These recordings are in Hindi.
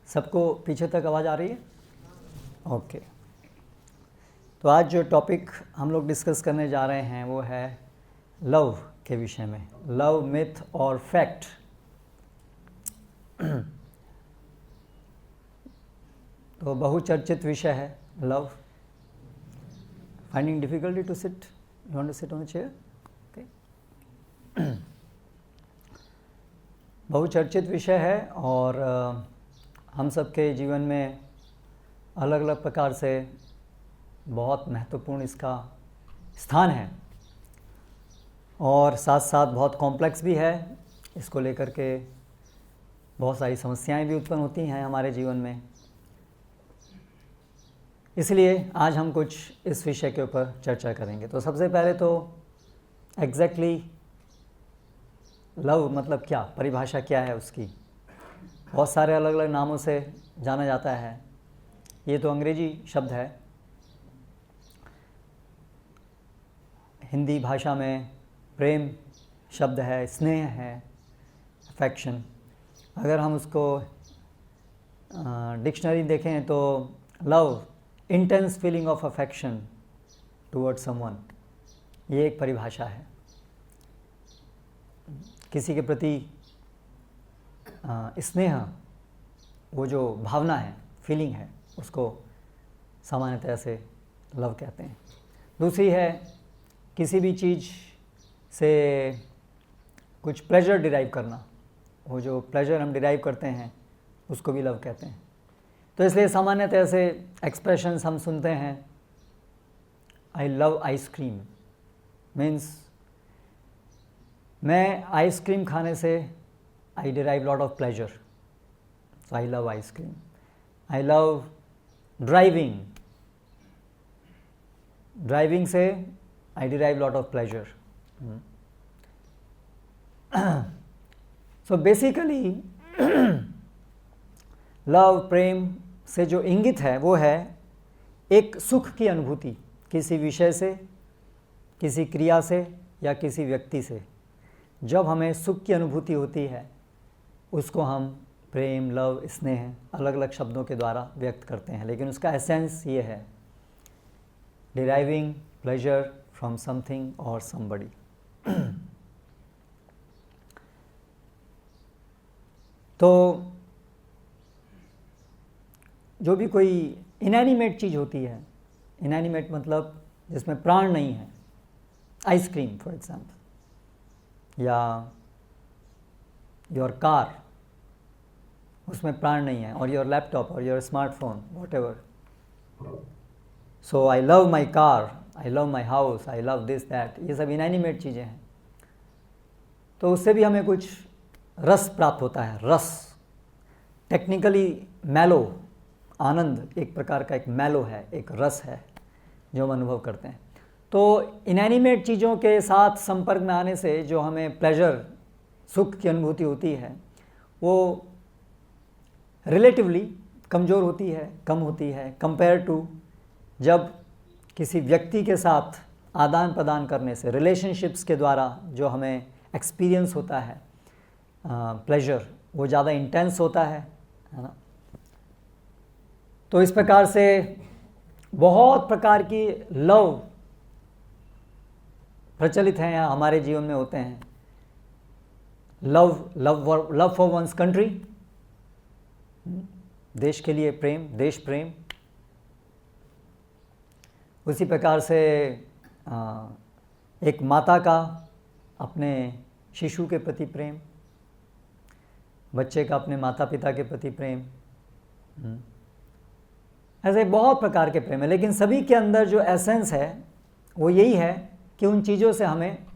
सबको पीछे तक आवाज़ आ रही है? ओके। तो आज जो टॉपिक हम लोग डिस्कस करने जा रहे हैं वो है लव के विषय में, लव मिथ और फैक्ट। तो बहुचर्चित विषय है love. Finding difficulty to sit, you want to sit on the chair? Okay. बहुचर्चित विषय है और हम सबके जीवन में अलग अलग प्रकार से बहुत महत्वपूर्ण इसका स्थान है और साथ साथ बहुत कॉम्प्लेक्स भी है। इसको लेकर के बहुत सारी समस्याएं भी उत्पन्न होती हैं हमारे जीवन में। इसलिए आज हम कुछ इस विषय के ऊपर चर्चा करेंगे। तो सबसे पहले तो एग्जैक्टली लव मतलब क्या, परिभाषा क्या है उसकी। बहुत सारे अलग अलग नामों से जाना जाता है। ये तो अंग्रेजी शब्द है। हिंदी भाषा में प्रेम शब्द है, स्नेह है, अफेक्शन। अगर हम उसको डिक्शनरी देखें तो love, intense feeling of affection towards someone, ये एक परिभाषा है। किसी के प्रति स्नेह, वो जो भावना है, फीलिंग है, उसको सामान्यतः से लव कहते हैं। दूसरी है किसी भी चीज़ से कुछ प्लेजर डिराइव करना, वो जो प्लेजर हम डिराइव करते हैं उसको भी लव कहते हैं। तो इसलिए सामान्यतः से एक्सप्रेशंस हम सुनते हैं, आई लव आइसक्रीम, मीन्स मैं आइसक्रीम खाने से I derive lot of pleasure, so I love ice cream. I love driving, driving से I derive lot of pleasure. So basically love, प्रेम से जो इंगित है वो है एक सुख की अनुभूति किसी विषय से, किसी क्रिया से या किसी व्यक्ति से। जब हमें सुख की अनुभूति होती है उसको हम प्रेम, लव, स्नेह अलग अलग शब्दों के द्वारा व्यक्त करते हैं, लेकिन उसका एसेंस ये है, डिराइविंग प्लेजर फ्रॉम समथिंग और समबडी। तो जो भी कोई इनएनिमेट चीज़ होती है, इनएनिमेट मतलब जिसमें प्राण नहीं है, आइसक्रीम फॉर एग्जाम्पल, या योर कार, उसमें प्राण नहीं है, और योर लैपटॉप और your smartphone, what ever. So I love my car, I love my house, I love this that, ये सब इनएनिमेट चीज़ें हैं। तो उससे भी हमें कुछ रस प्राप्त होता है। रस टेक्निकली मैलो, आनंद एक प्रकार का एक मैलो है, एक रस है जो हम अनुभव करते हैं। तो इनएनिमेट चीज़ों के साथ संपर्क में आने से जो हमें प्लेजर, सुख की अनुभूति होती है, वो रिलेटिवली कमज़ोर होती है, कम होती है, कंपेयर टू जब किसी व्यक्ति के साथ आदान प्रदान करने से, रिलेशनशिप्स के द्वारा जो हमें एक्सपीरियंस होता है प्लेजर, वो ज़्यादा इंटेंस होता है ना। तो इस प्रकार से बहुत प्रकार की लव प्रचलित हैं या हमारे जीवन में होते हैं। लव फॉर वंस कंट्री, देश के लिए प्रेम, देश प्रेम। उसी प्रकार से एक माता का अपने शिशु के प्रति प्रेम, बच्चे का अपने माता पिता के प्रति प्रेम, ऐसे बहुत प्रकार के प्रेम है। लेकिन सभी के अंदर जो एसेंस है वो यही है कि उन चीज़ों से हमें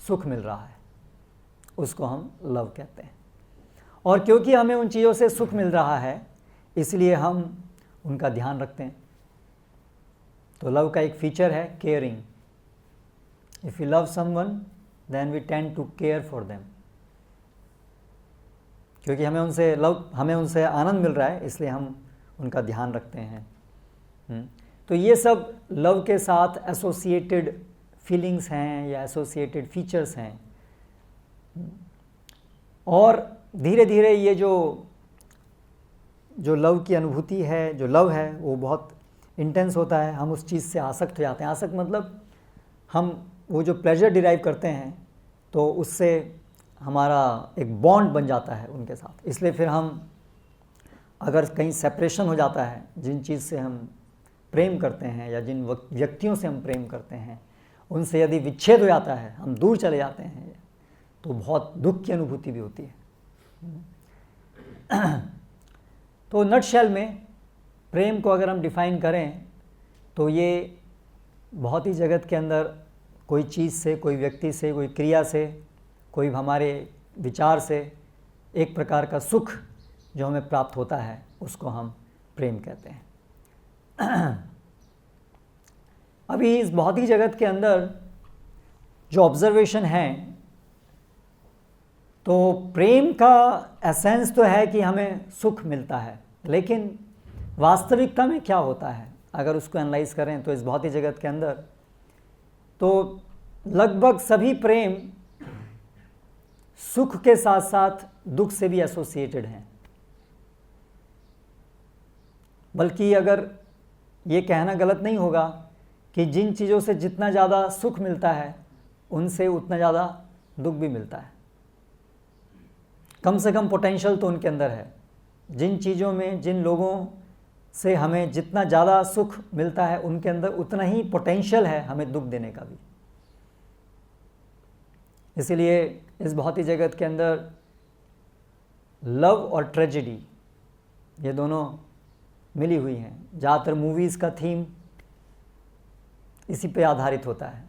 सुख मिल रहा है, उसको हम लव कहते हैं। और क्योंकि हमें उन चीज़ों से सुख मिल रहा है इसलिए हम उनका ध्यान रखते हैं। तो लव का एक फीचर है caring. If you love someone then we tend to care for them. क्योंकि हमें उनसे आनंद मिल रहा है इसलिए हम उनका ध्यान रखते हैं। तो ये सब लव के साथ एसोसिएटेड फीलिंग्स हैं या एसोसिएटेड फीचर्स हैं। और धीरे धीरे ये जो जो लव की अनुभूति है, जो लव है वो बहुत इंटेंस होता है, हम उस चीज़ से आसक्त हो जाते हैं। आसक्त मतलब हम वो जो प्लेजर डिराइव करते हैं तो उससे हमारा एक बॉन्ड बन जाता है उनके साथ। इसलिए फिर हम अगर कहीं सेपरेशन हो जाता है, जिन चीज़ से हम प्रेम करते हैं या जिन व्यक्तियों से हम प्रेम करते हैं उनसे यदि विच्छेद हो जाता है, हम दूर चले जाते हैं, तो बहुत दुख की अनुभूति भी होती है। तो नटशेल में प्रेम को अगर हम डिफ़ाइन करें तो ये बहुत ही जगत के अंदर कोई चीज़ से, कोई व्यक्ति से, कोई क्रिया से, कोई हमारे विचार से एक प्रकार का सुख जो हमें प्राप्त होता है उसको हम प्रेम कहते हैं। अभी इस भौतिक जगत के अंदर जो ऑब्जर्वेशन है, तो प्रेम का एसेंस तो है कि हमें सुख मिलता है, लेकिन वास्तविकता में क्या होता है अगर उसको एनालाइज करें तो इस भौतिक जगत के अंदर तो लगभग सभी प्रेम सुख के साथ साथ दुख से भी एसोसिएटेड हैं। बल्कि अगर ये कहना गलत नहीं होगा कि जिन चीज़ों से जितना ज़्यादा सुख मिलता है उनसे उतना ज़्यादा दुख भी मिलता है। कम से कम पोटेंशियल तो उनके अंदर है। जिन चीज़ों में, जिन लोगों से हमें जितना ज़्यादा सुख मिलता है उनके अंदर उतना ही पोटेंशियल है हमें दुख देने का भी। इसीलिए इस भौतिक जगत के अंदर लव और ट्रेजेडी ये दोनों मिली हुई हैं। ज़्यादातर मूवीज़ का थीम इसी पे आधारित होता है।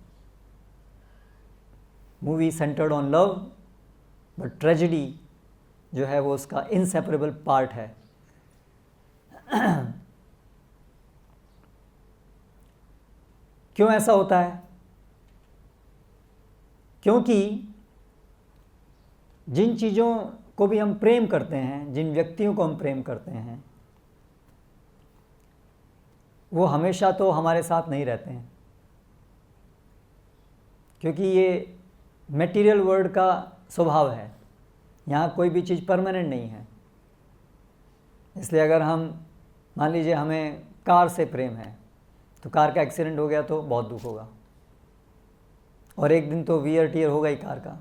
Movie centred on love, but tragedy जो है वो उसका इनसेपरेबल पार्ट है। क्यों ऐसा होता है? क्योंकि जिन चीज़ों को भी हम प्रेम करते हैं, जिन व्यक्तियों को हम प्रेम करते हैं, वो हमेशा तो हमारे साथ नहीं रहते हैं, क्योंकि ये मटेरियल वर्ल्ड का स्वभाव है। यहाँ कोई भी चीज़ परमानेंट नहीं है। इसलिए अगर हम मान लीजिए हमें कार से प्रेम है, तो कार का एक्सीडेंट हो गया तो बहुत दुख होगा, और एक दिन तो वियर टियर होगा ही कार का।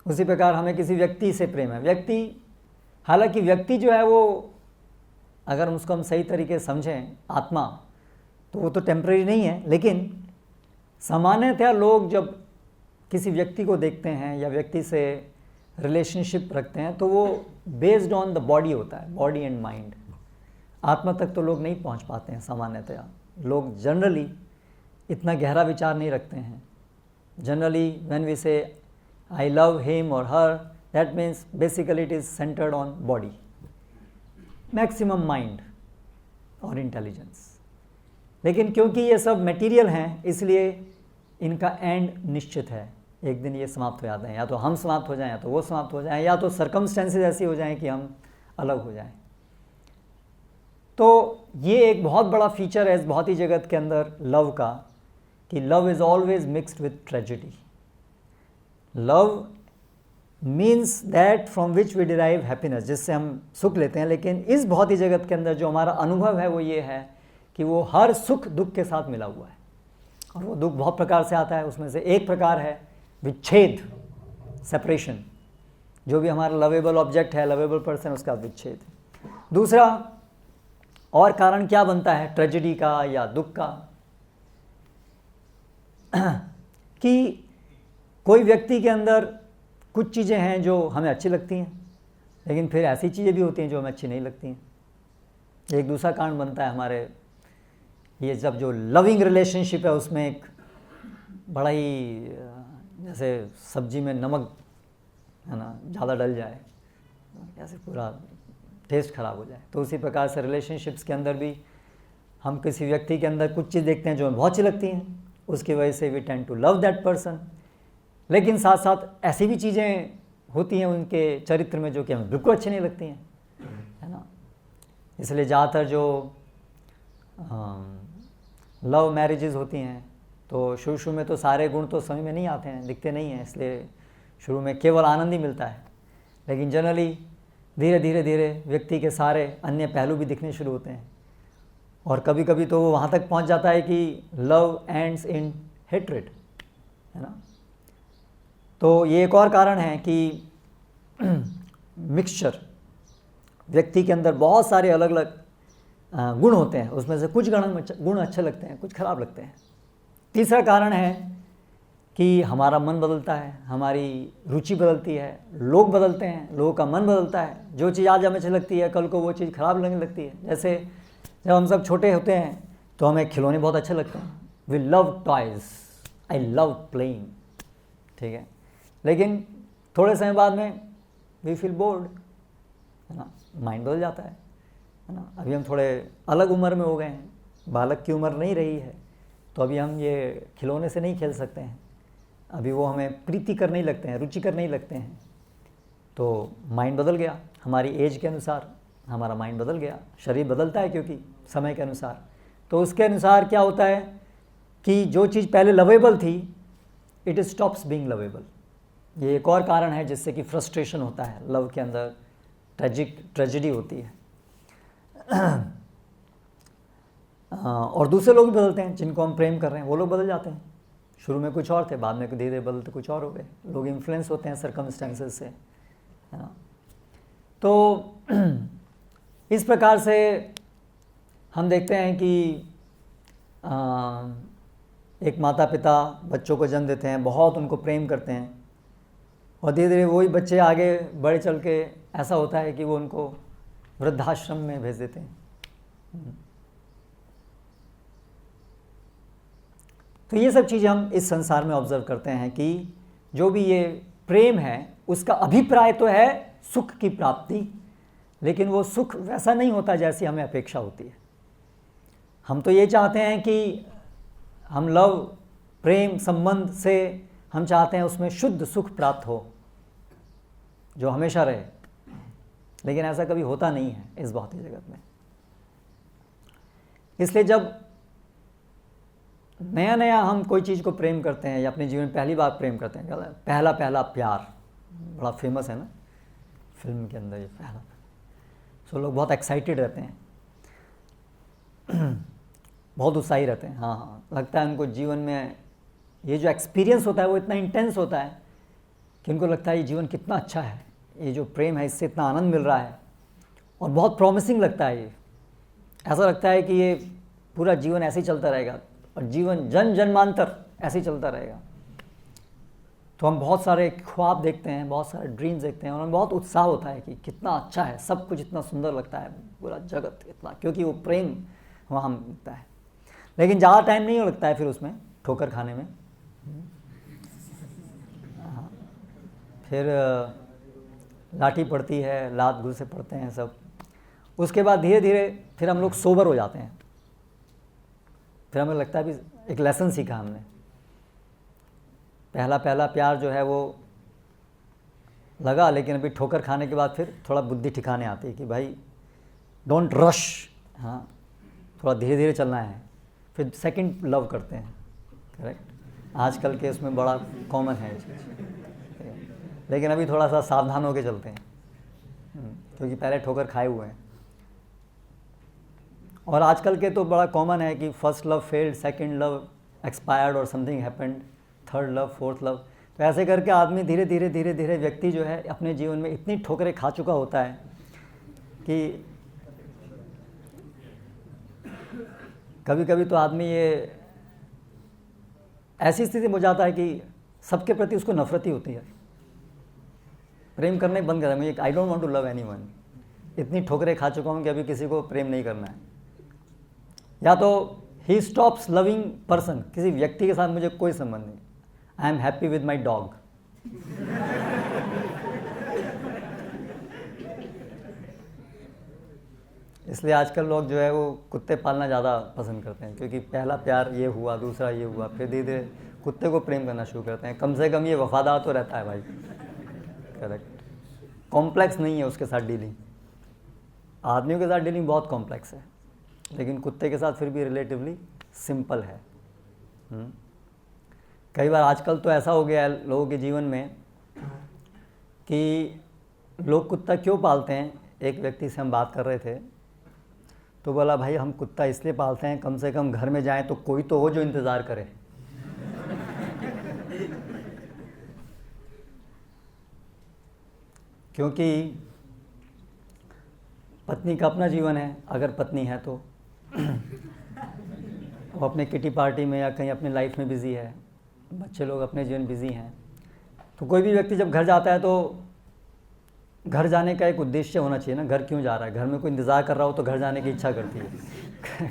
उसी प्रकार हमें किसी व्यक्ति से प्रेम है। व्यक्ति, हालांकि व्यक्ति जो है वो अगर उसको हम सही तरीके से समझें, आत्मा, तो वो तो टेम्परेरी नहीं है, लेकिन सामान्यतः लोग जब किसी व्यक्ति को देखते हैं या व्यक्ति से रिलेशनशिप रखते हैं तो वो बेस्ड ऑन द बॉडी होता है, बॉडी एंड माइंड। आत्मा तक तो लोग नहीं पहुंच पाते हैं सामान्यतया। लोग जनरली इतना गहरा विचार नहीं रखते हैं। जनरली व्हेन वी से आई लव हिम और her, that means basically it is centred on body, maximum mind और इंटेलिजेंस। लेकिन क्योंकि ये सब मटेरियल हैं इसलिए इनका एंड निश्चित है। एक दिन ये समाप्त हो जाते हैं, या तो हम समाप्त हो जाएं, या तो वो समाप्त हो जाएं, या तो सर्कमस्टेंसेस ऐसी हो जाएं कि हम अलग हो जाएं। तो ये एक बहुत बड़ा फीचर है इस भौतिक जगत के अंदर लव का, कि love is always mixed with tragedy. Love means that from which we derive happiness, जिससे हम सुख लेते हैं। लेकिन इस भौतिक जगत के अंदर जो हमारा अनुभव है वो ये है कि वो हर सुख दुख के साथ मिला हुआ है, और वो दुख बहुत प्रकार से आता है। उसमें से एक प्रकार है विच्छेद, सेपरेशन। जो भी हमारा लवेबल ऑब्जेक्ट है, लवेबल पर्सन, उसका विच्छेद। दूसरा और कारण क्या बनता है ट्रेजेडी का या दुख का, कि कोई व्यक्ति के अंदर कुछ चीज़ें हैं जो हमें अच्छी लगती हैं, लेकिन फिर ऐसी चीज़ें भी होती हैं जो हमें अच्छी नहीं लगती हैं। एक दूसरा कारण बनता है हमारे ये जब जो लविंग रिलेशनशिप है उसमें एक बड़ा ही जैसे सब्जी में नमक है ना ज़्यादा डल जाए, ऐसे पूरा टेस्ट ख़राब हो जाए। तो उसी प्रकार से रिलेशनशिप्स के अंदर भी हम किसी व्यक्ति के अंदर कुछ चीज़ देखते हैं जो हमें बहुत अच्छी लगती हैं, उसकी वजह से we tend to love that person. लेकिन साथ साथ ऐसी भी चीज़ें होती हैं उनके चरित्र में जो कि हमें बिल्कुल अच्छी नहीं लगती हैं, है ना। इसलिए ज़्यादातर जो लव मैरिजेज़ होती हैं तो शुरू में तो सारे गुण तो समझ में नहीं आते हैं, दिखते नहीं हैं, इसलिए शुरू में केवल आनंद ही मिलता है। लेकिन जनरली धीरे धीरे धीरे व्यक्ति के सारे अन्य पहलू भी दिखने शुरू होते हैं, और कभी कभी तो वो वहाँ तक पहुँच जाता है कि लव एंड्स इन हेट्रेड, है ना। तो ये एक और कारण है कि मिक्सचर, व्यक्ति के अंदर बहुत सारे अलग अलग गुण होते हैं, उसमें से कुछ गुण अच्छे लगते हैं, कुछ खराब लगते हैं। तीसरा कारण है कि हमारा मन बदलता है, हमारी रुचि बदलती है, लोग बदलते हैं, लोगों का मन बदलता है। जो चीज़ आज हमें अच्छी लगती है कल को वो चीज़ खराब लगने लगती है। जैसे जब हम सब छोटे होते हैं तो हमें खिलौने बहुत अच्छे लगते हैं, we love toys, I love playing, ठीक है। लेकिन थोड़े समय बाद में वी फील बोर्ड, है ना, माइंड बदल जाता है ना। अभी हम थोड़े अलग उम्र में हो गए हैं, बालक की उम्र नहीं रही है, तो अभी हम ये खिलौने से नहीं खेल सकते हैं, अभी वो हमें प्रीति कर नहीं लगते हैं, रुचि कर नहीं लगते हैं। तो माइंड बदल गया, हमारी एज के अनुसार हमारा माइंड बदल गया, शरीर बदलता है क्योंकि समय के अनुसार। तो उसके अनुसार क्या होता है कि जो चीज़ पहले लवेबल थी, इट स्टॉप्स बीइंग लवेबल। ये एक और कारण है जिससे कि फ्रस्ट्रेशन होता है, लव के अंदर ट्रेजेडी होती है। और दूसरे लोग भी बदलते हैं, जिनको हम प्रेम कर रहे हैं वो लोग बदल जाते हैं। शुरू में कुछ और थे, बाद में धीरे धीरे बदलते कुछ और हो गए। लोग इन्फ्लुएंस होते हैं सर्कमस्टेंसेस से, है ना। तो इस प्रकार से हम देखते हैं कि एक माता पिता बच्चों को जन्म देते हैं, बहुत उनको प्रेम करते हैं, और धीरे धीरे वही बच्चे आगे बड़े चल के ऐसा होता है कि वो उनको वृद्धाश्रम में भेज देते हैं। तो ये सब चीज़ें हम इस संसार में ऑब्जर्व करते हैं कि जो भी ये प्रेम है उसका अभिप्राय तो है सुख की प्राप्ति, लेकिन वो सुख वैसा नहीं होता जैसी हमें अपेक्षा होती है। हम तो ये चाहते हैं कि हम लव प्रेम संबंध से हम चाहते हैं उसमें शुद्ध सुख प्राप्त हो जो हमेशा रहे, लेकिन ऐसा कभी होता नहीं है इस भौतिक जगत में। इसलिए जब नया नया हम कोई चीज़ को प्रेम करते हैं या अपने जीवन में पहली बार प्रेम करते हैं, पहला पहला प्यार बड़ा फेमस है ना फिल्म के अंदर, ये पहला। सो लोग बहुत एक्साइटेड रहते हैं, बहुत उत्साही रहते हैं। हाँ, लगता है उनको जीवन में ये जो एक्सपीरियंस होता है वो इतना इंटेंस होता है कि उनको लगता है ये जीवन कितना अच्छा है, ये जो प्रेम है इससे इतना आनंद मिल रहा है, और बहुत प्रॉमिसिंग लगता है। ये ऐसा लगता है कि ये पूरा जीवन ऐसे ही चलता रहेगा और जीवन जन जन्मांतर ऐसे ही चलता रहेगा। तो हम बहुत सारे ख्वाब देखते हैं, बहुत सारे ड्रीम्स देखते हैं, और हमें बहुत उत्साह होता है कि कितना अच्छा है, सब कुछ इतना सुंदर लगता है, पूरा जगत इतना, क्योंकि वो प्रेम वहाँ मिलता है। लेकिन ज़्यादा टाइम नहीं लगता है फिर उसमें ठोकर खाने में। फिर लाठी पड़ती है, लात घूसे पड़ते हैं सब। उसके बाद धीरे धीरे फिर हम लोग सोबर हो जाते हैं, फिर हमें लगता है भी एक लेसन सीखा हमने। पहला पहला प्यार जो है वो लगा, लेकिन अभी ठोकर खाने के बाद फिर थोड़ा बुद्धि ठिकाने आती है कि भाई डोंट रश, हाँ थोड़ा धीरे धीरे चलना है। फिर सेकंड लव करते हैं, करेक्ट। आजकल के उसमें बड़ा कॉमन है ये चीज़, लेकिन अभी थोड़ा सा सावधान होकर चलते हैं क्योंकि पहले ठोकर खाए हुए हैं। और आजकल के तो बड़ा कॉमन है कि first love failed, second love expired और something happened, third love, fourth love. तो ऐसे करके आदमी धीरे धीरे धीरे धीरे व्यक्ति जो है अपने जीवन में इतनी ठोकरें खा चुका होता है कि कभी कभी तो आदमी ये ऐसी स्थिति में हो जाता है कि सबके प्रति उसको नफरत ही होती है, प्रेम करना ही बंद कर दें। मुझे I don't want to love anyone, इतनी ठोकरें खा चुका हूँ कि अभी किसी को प्रेम नहीं करना है। या तो ही स्टॉप्स लविंग पर्सन, किसी व्यक्ति के साथ मुझे कोई संबंध नहीं, I am happy with my dog. इसलिए आजकल लोग जो है वो कुत्ते पालना ज़्यादा पसंद करते हैं, क्योंकि पहला प्यार ये हुआ, दूसरा ये हुआ, फिर धीरे धीरे कुत्ते को प्रेम करना शुरू करते हैं। कम से कम ये वफादार तो रहता है भाई, करेक्ट। कॉम्प्लेक्स नहीं है उसके साथ डीलिंग। आदमियों के साथ डीलिंग बहुत कॉम्प्लेक्स है, लेकिन कुत्ते के साथ फिर भी रिलेटिवली सिंपल है। कई बार आजकल तो ऐसा हो गया है लोगों के जीवन में कि लोग कुत्ता क्यों पालते हैं, एक व्यक्ति से हम बात कर रहे थे तो बोला भाई हम कुत्ता इसलिए पालते हैं कम से कम घर में जाएं तो कोई तो हो जो इंतज़ार करे। क्योंकि पत्नी का अपना जीवन है, अगर पत्नी है तो वो अपने किटी पार्टी में या कहीं अपनी लाइफ में बिज़ी है, बच्चे लोग अपने जीवन बिज़ी हैं। तो कोई भी व्यक्ति जब घर जाता है तो घर जाने का एक उद्देश्य होना चाहिए ना, घर क्यों जा रहा है। घर में कोई इंतज़ार कर रहा हो तो घर जाने की इच्छा करती है।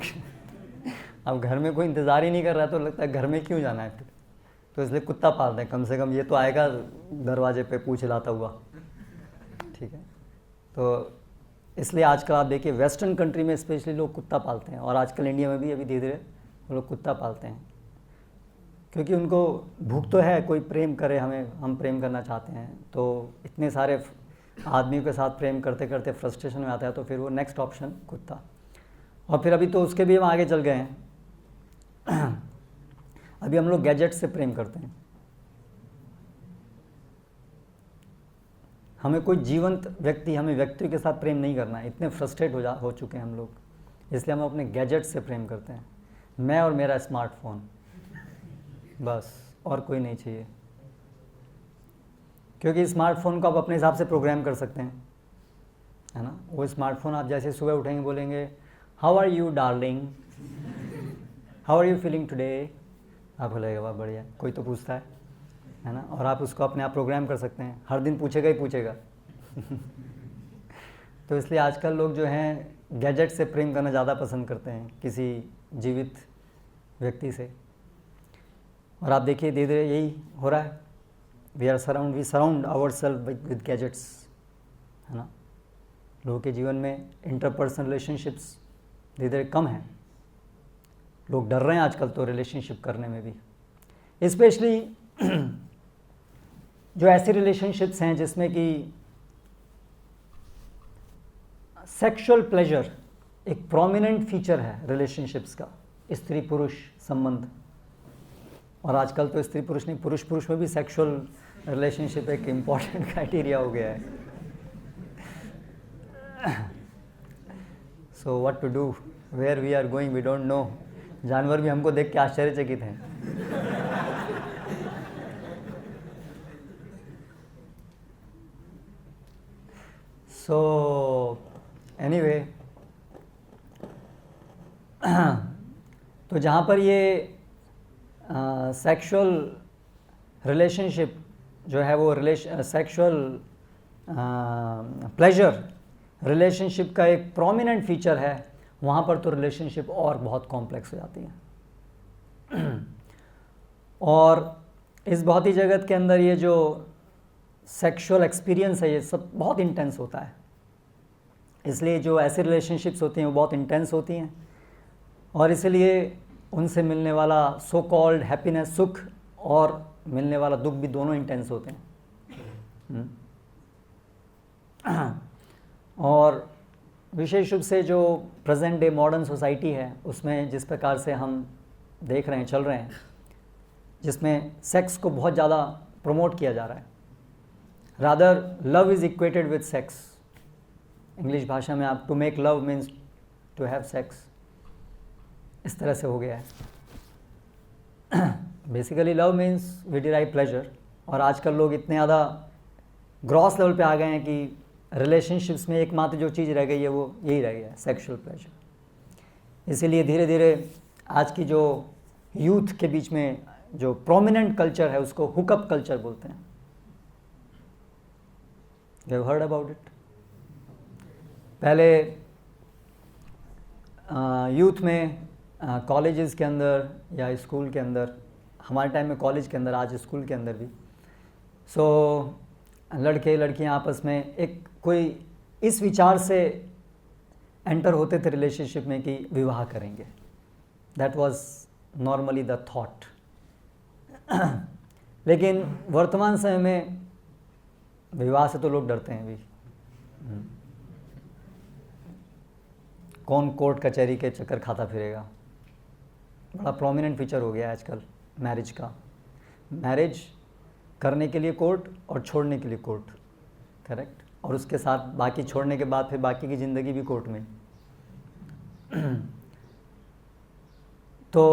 अब घर में कोई इंतज़ार ही नहीं कर रहा तो लगता है घर में क्यों जाना है फिर। तो इसलिए कुत्ता पालते हैं, कम से कम ये तो आएगा दरवाजे पे पूछ हिलाता हुआ, ठीक है। तो इसलिए आजकल आप देखिए वेस्टर्न कंट्री में स्पेशली लोग कुत्ता पालते हैं, और आजकल इंडिया में भी अभी धीरे धीरे वो लोग कुत्ता पालते हैं, क्योंकि उनको भूख तो है, कोई प्रेम करे हमें, हम प्रेम करना चाहते हैं। तो इतने सारे आदमियों के साथ प्रेम करते करते फ्रस्ट्रेशन में आता है, तो फिर वो नेक्स्ट ऑप्शन कुत्ता। और फिर अभी तो उसके भी हम आगे चल गए हैं। अभी हम लोग गैजेट से प्रेम करते हैं। हमें कोई जीवंत व्यक्ति, हमें व्यक्ति के साथ प्रेम नहीं करना है, इतने फ्रस्ट्रेट हो चुके हैं हम लोग, इसलिए हम अपने गैजेट से प्रेम करते हैं। मैं और मेरा स्मार्टफोन, बस, और कोई नहीं चाहिए। क्योंकि स्मार्टफोन को आप अपने हिसाब से प्रोग्राम कर सकते हैं, है ना। वो स्मार्टफोन आप जैसे सुबह उठेंगे बोलेंगे how are you darling, how are you feeling today, आप बोलेगा वाह बढ़िया, कोई तो पूछता है ना। और आप उसको अपने आप प्रोग्राम कर सकते हैं, हर दिन पूछेगा ही पूछेगा। तो इसलिए आजकल लोग जो हैं गैजेट से प्रेम करना ज़्यादा पसंद करते हैं किसी जीवित व्यक्ति से। और आप देखिए धीरे धीरे यही हो रहा है, we surround our self with gadgets, है ना। लोगों के जीवन में इंटरपर्सनल रिलेशनशिप्स धीरे धीरे कम हैं, लोग डर रहे हैं आजकल तो रिलेशनशिप करने में भी। स्पेशली जो ऐसी रिलेशनशिप्स हैं जिसमें कि सेक्सुअल प्लेजर एक प्रोमिनेंट फीचर है रिलेशनशिप्स का, स्त्री पुरुष संबंध। और आजकल तो स्त्री पुरुष नहीं, पुरुष पुरुष में भी सेक्सुअल रिलेशनशिप एक इम्पॉर्टेंट क्राइटेरिया हो गया है। So what to do, where we are going we don't know. जानवर भी हमको देख के आश्चर्यचकित हैं। सो एनीवे, तो जहाँ पर ये सेक्सुअल रिलेशनशिप जो है वो सेक्सुअल प्लेजर रिलेशनशिप का एक प्रोमिनेंट फीचर है, वहाँ पर तो रिलेशनशिप और बहुत कॉम्प्लेक्स हो जाती है। और इस भौतिक जगत के अंदर ये जो सेक्सुअल एक्सपीरियंस है ये सब बहुत इंटेंस होता है। इसलिए जो ऐसी रिलेशनशिप्स होती हैं वो बहुत इंटेंस होती हैं, और इसलिए उनसे मिलने वाला सो कॉल्ड हैप्पीनेस, सुख, और मिलने वाला दुख भी दोनों इंटेंस होते हैं। और विशेष रूप से जो प्रेजेंट डे मॉडर्न सोसाइटी है उसमें जिस प्रकार से हम देख रहे हैं, चल रहे हैं, जिसमें सेक्स को बहुत ज़्यादा प्रमोट किया जा रहा है, rather love is equated with sex. English भाषा में आप to make love means to have sex, इस तरह से हो गया है। Basically love means we derive pleasure, और आजकल लोग इतने ज़्यादा ग्रॉस लेवल पे आ गए हैं कि रिलेशनशिप्स में एकमात्र जो चीज़ रह गई है वो यही रह गया है, सेक्सुअल प्लेजर। इसीलिए धीरे धीरे आज की जो यूथ के बीच में जो प्रोमिनेंट कल्चर है उसको हुकअप कल्चर बोलते हैं। You have heard about it? पहले यूथ में कॉलेजेस के अंदर या स्कूल के अंदर, हमारे टाइम में कॉलेज के अंदर, आज स्कूल के अंदर भी, सो लड़के लड़कियां आपस में एक कोई इस विचार से एंटर होते थे रिलेशनशिप में कि विवाह करेंगे। That was normally the thought. लेकिन वर्तमान समय में विवाह से तो लोग डरते हैं भी। कौन कोर्ट कचहरी के चक्कर खाता फिरेगा, बड़ा प्रोमिनेंट फीचर हो गया है आजकल मैरिज का। मैरिज करने के लिए कोर्ट और छोड़ने के लिए कोर्ट, करेक्ट। और उसके साथ बाकी छोड़ने के बाद फिर बाकी की ज़िंदगी भी कोर्ट में। तो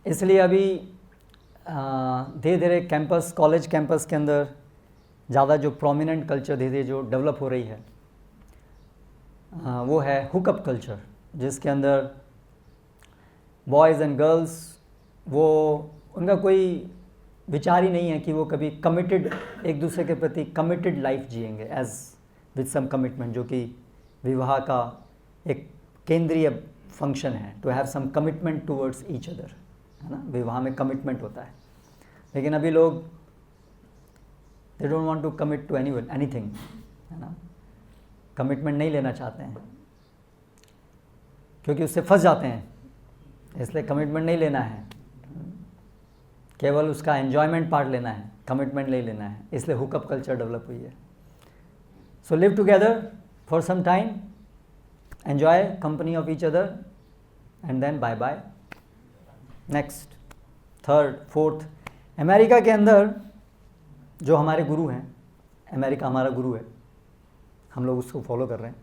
इसलिए अभी धीरे धीरे कैंपस, कॉलेज कैंपस के अंदर ज़्यादा जो प्रोमिनेंट कल्चर धीरे धीरे जो डेवलप हो रही है वो है हुकअप कल्चर, जिसके अंदर बॉयज़ एंड गर्ल्स वो उनका कोई विचार ही नहीं है कि वो कभी कमिटेड, एक दूसरे के प्रति कमिटेड लाइफ जिएंगे एज विद सम कमिटमेंट, जो कि विवाह का एक केंद्रीय फंक्शन है, to have some commitment towards each other, है ना। विवाह में कमिटमेंट होता है, लेकिन अभी लोग they don't want to commit to anyone anything, है ना। कमिटमेंट नहीं लेना चाहते हैं क्योंकि उससे फंस जाते हैं, इसलिए कमिटमेंट नहीं लेना है, केवल उसका एन्जॉयमेंट पार्ट लेना है, कमिटमेंट नहीं लेना है, इसलिए हुकअप कल्चर डेवलप हुई है। So live together for some time, enjoy company of each other and then bye bye. Next, third, fourth, America के अंदर जो हमारे गुरु हैं, अमेरिका हमारा गुरु है, हम लोग उसको फॉलो कर रहे हैं,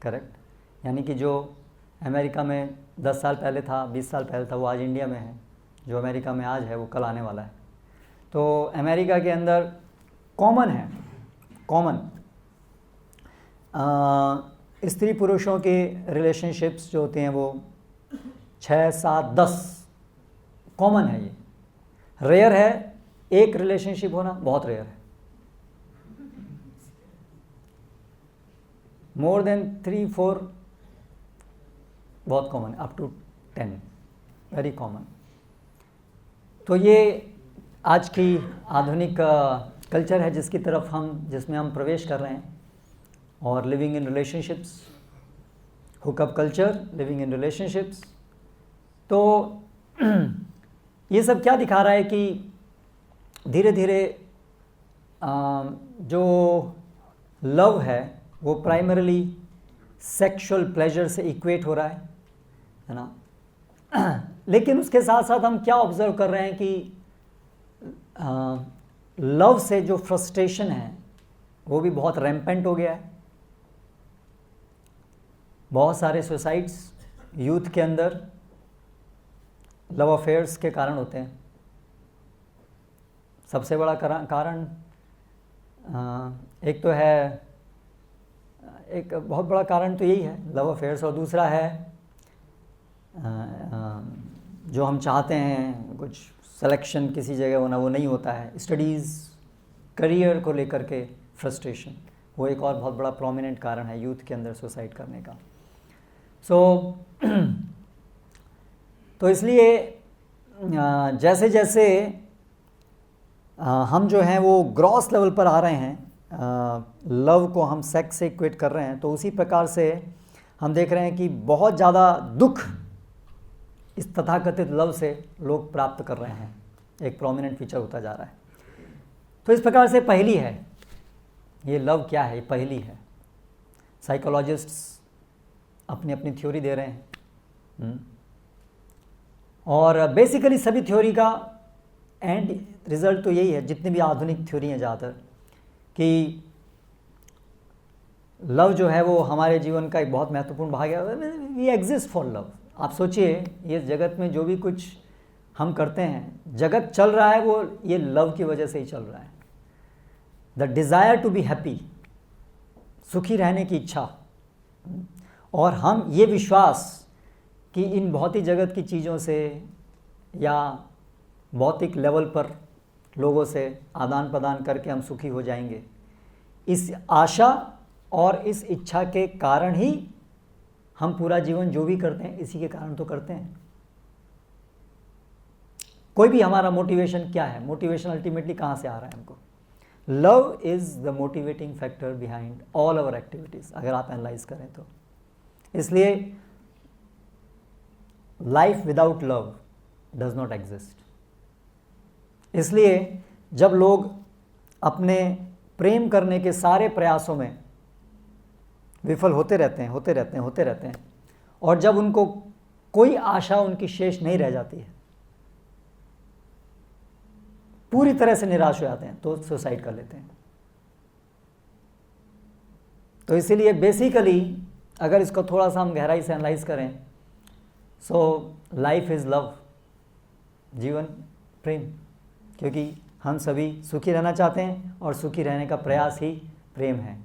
करेक्ट। यानी कि जो अमेरिका में 10 साल पहले था, 20 साल पहले था, वो आज इंडिया में है, जो अमेरिका में आज है वो कल आने वाला है। तो अमेरिका के अंदर कॉमन है, कॉमन स्त्री पुरुषों के रिलेशनशिप्स जो होते हैं वो 6, 7, 10 कॉमन है। ये रेयर है, एक रिलेशनशिप होना बहुत रेयर है। मोर देन 3, 4 बहुत common, up to 10 very common. तो ये आज की आधुनिक कल्चर है जिसमें हम प्रवेश कर रहे हैं, और living in relationships, hookup culture, living in relationships. तो ये सब क्या दिखा रहा है कि धीरे धीरे जो लव है वो प्राइमरीली सेक्सुअल प्लेजर से इक्वेट हो रहा है ना। लेकिन उसके साथ साथ हम क्या ऑब्जर्व कर रहे हैं कि लव से जो फ्रस्ट्रेशन है वो भी बहुत रैम्पेंट हो गया है। बहुत सारे सुसाइड्स यूथ के अंदर लव अफेयर्स के कारण होते हैं। सबसे बड़ा कारण एक तो है, एक बहुत बड़ा कारण तो यही है लव अफेयर्स, और दूसरा है जो हम चाहते हैं कुछ सिलेक्शन किसी जगह होना, वो नहीं होता है। स्टडीज़, करियर को लेकर के फ्रस्ट्रेशन, वो एक और बहुत बड़ा प्रोमिनेंट कारण है यूथ के अंदर सुसाइड करने का। तो इसलिए जैसे जैसे हम जो हैं वो ग्रॉस लेवल पर आ रहे हैं, लव को हम सेक्स से इक्वेट कर रहे हैं, तो उसी प्रकार से हम देख रहे हैं कि बहुत ज़्यादा दुख इस तथाकथित लव से लोग प्राप्त कर रहे हैं, एक प्रोमिनेंट फीचर होता जा रहा है। तो इस प्रकार से पहेली है ये, लव क्या है, ये पहेली है। साइकोलॉजिस्ट्स अपनी अपनी थ्योरी दे रहे हैं, और बेसिकली सभी थ्योरी का एंड रिजल्ट तो यही है, जितनी भी आधुनिक थ्योरी हैं ज़्यादातर, कि लव जो है वो हमारे जीवन का एक बहुत महत्वपूर्ण भाग है। We exist for love. आप सोचिए, ये जगत में जो भी कुछ हम करते हैं, जगत चल रहा है वो ये लव की वजह से ही चल रहा है। The desire to be happy, सुखी रहने की इच्छा, और हम ये विश्वास कि इन भौतिक जगत की चीज़ों से या भौतिक लेवल पर लोगों से आदान प्रदान करके हम सुखी हो जाएंगे, इस आशा और इस इच्छा के कारण ही हम पूरा जीवन जो भी करते हैं इसी के कारण तो करते हैं। कोई भी हमारा मोटिवेशन क्या है, मोटिवेशन अल्टीमेटली कहाँ से आ रहा है हमको? Love is the motivating factor behind all our activities, अगर आप एनालाइज करें तो। इसलिए life without love does not exist. इसलिए जब लोग अपने प्रेम करने के सारे प्रयासों में विफल होते रहते हैं, और जब उनको कोई आशा उनकी शेष नहीं रह जाती है, पूरी तरह से निराश हो जाते हैं, तो सुसाइड कर लेते हैं। तो इसीलिए बेसिकली अगर इसको थोड़ा सा हम गहराई से एनालाइज करें, सो लाइफ इज़ लव, जीवन प्रेम, क्योंकि हम सभी सुखी रहना चाहते हैं और सुखी रहने का प्रयास ही प्रेम है।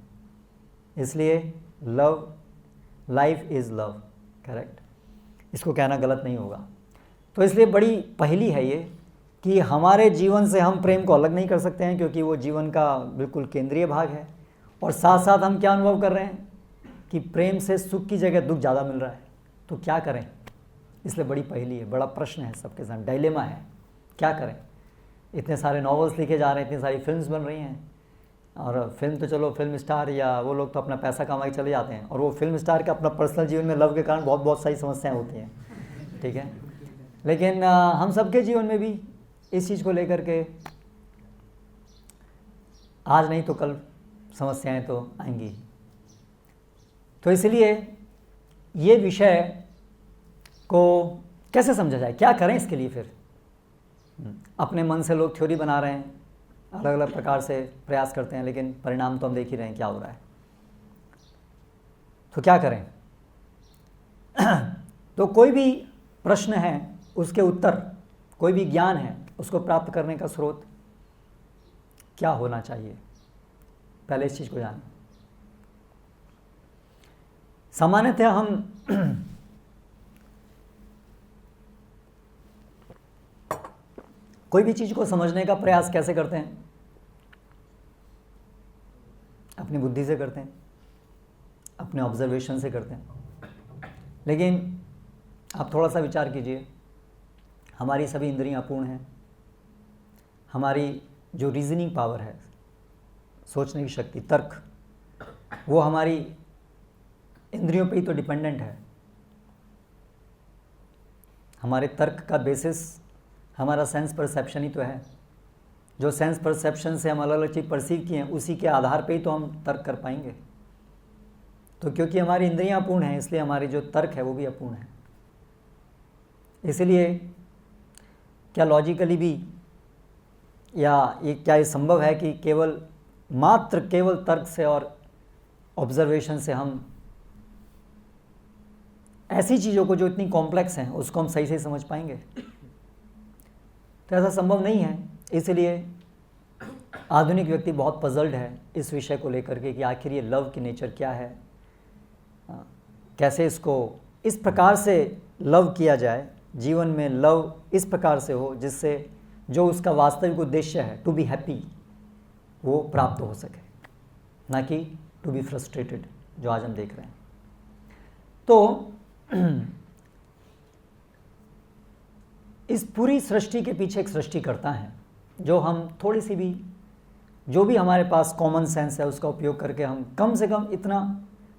इसलिए love, life is love, correct, इसको कहना गलत नहीं होगा। तो इसलिए बड़ी पहेली है ये कि हमारे जीवन से हम प्रेम को अलग नहीं कर सकते हैं, क्योंकि वो जीवन का बिल्कुल केंद्रीय भाग है। और साथ साथ हम क्या अनुभव कर रहे हैं कि प्रेम से सुख की जगह दुख ज़्यादा मिल रहा है, तो क्या करें? इसलिए बड़ी पहेली है, बड़ा प्रश्न है, सबके साथ डायलेमा है, क्या करें? इतने सारे नॉवेल्स लिखे जा रहे हैं, इतनी सारी फिल्म्स बन रही हैं, और फिल्म तो चलो फिल्म स्टार या वो लोग तो अपना पैसा कमा के चले जाते हैं, और वो फिल्म स्टार का अपना पर्सनल जीवन में लव के कारण बहुत सारी समस्याएं होती हैं, ठीक है। लेकिन हम सबके जीवन में भी इस चीज़ को लेकर के आज नहीं तो कल समस्याएं तो आएंगी। तो इसलिए ये विषय को कैसे समझा जाए, क्या करें इसके लिए? फिर अपने मन से लोग थ्योरी बना रहे हैं, अलग अलग प्रकार से प्रयास करते हैं, लेकिन परिणाम तो हम देख ही रहे हैं क्या हो रहा है। तो क्या करें? तो कोई भी प्रश्न है उसके उत्तर, कोई भी ज्ञान है उसको प्राप्त करने का स्रोत क्या होना चाहिए, पहले इस चीज़ को जानें। सामान्यतः हम कोई भी चीज़ को समझने का प्रयास कैसे करते हैं? अपनी बुद्धि से करते हैं, अपने ऑब्जर्वेशन से करते हैं। लेकिन आप थोड़ा सा विचार कीजिए, हमारी सभी इंद्रियां अपूर्ण हैं, हमारी जो रीजनिंग पावर है, सोचने की शक्ति, तर्क, वो हमारी इंद्रियों पे ही तो डिपेंडेंट है। हमारे तर्क का बेसिस हमारा सेंस परसेप्शन ही तो है। जो सेंस परसेप्शन से हम अलग अलग चीज़ परसीव किए हैं, उसी के आधार पे ही तो हम तर्क कर पाएंगे। तो क्योंकि हमारी इंद्रियां अपूर्ण हैं, इसलिए हमारी जो तर्क है वो भी अपूर्ण है। इसलिए क्या लॉजिकली भी या ये संभव है कि केवल तर्क से और ऑब्जर्वेशन से हम ऐसी चीज़ों को जो इतनी कॉम्प्लेक्स हैं उसको हम सही से समझ पाएंगे? तो ऐसा संभव नहीं है। इसलिए आधुनिक व्यक्ति बहुत पजल्ड है इस विषय को लेकर के कि आखिर ये लव की नेचर क्या है, कैसे इसको इस प्रकार से लव किया जाए, जीवन में लव इस प्रकार से हो जिससे जो उसका वास्तविक उद्देश्य है, टू बी हैप्पी, वो प्राप्त हो सके, ना कि टू बी फ्रस्ट्रेटेड, जो आज हम देख रहे हैं। तो इस पूरी सृष्टि के पीछे एक सृष्टिकर्ता है, जो हम थोड़ी सी भी, जो भी हमारे पास कॉमन सेंस है उसका उपयोग करके हम कम से कम इतना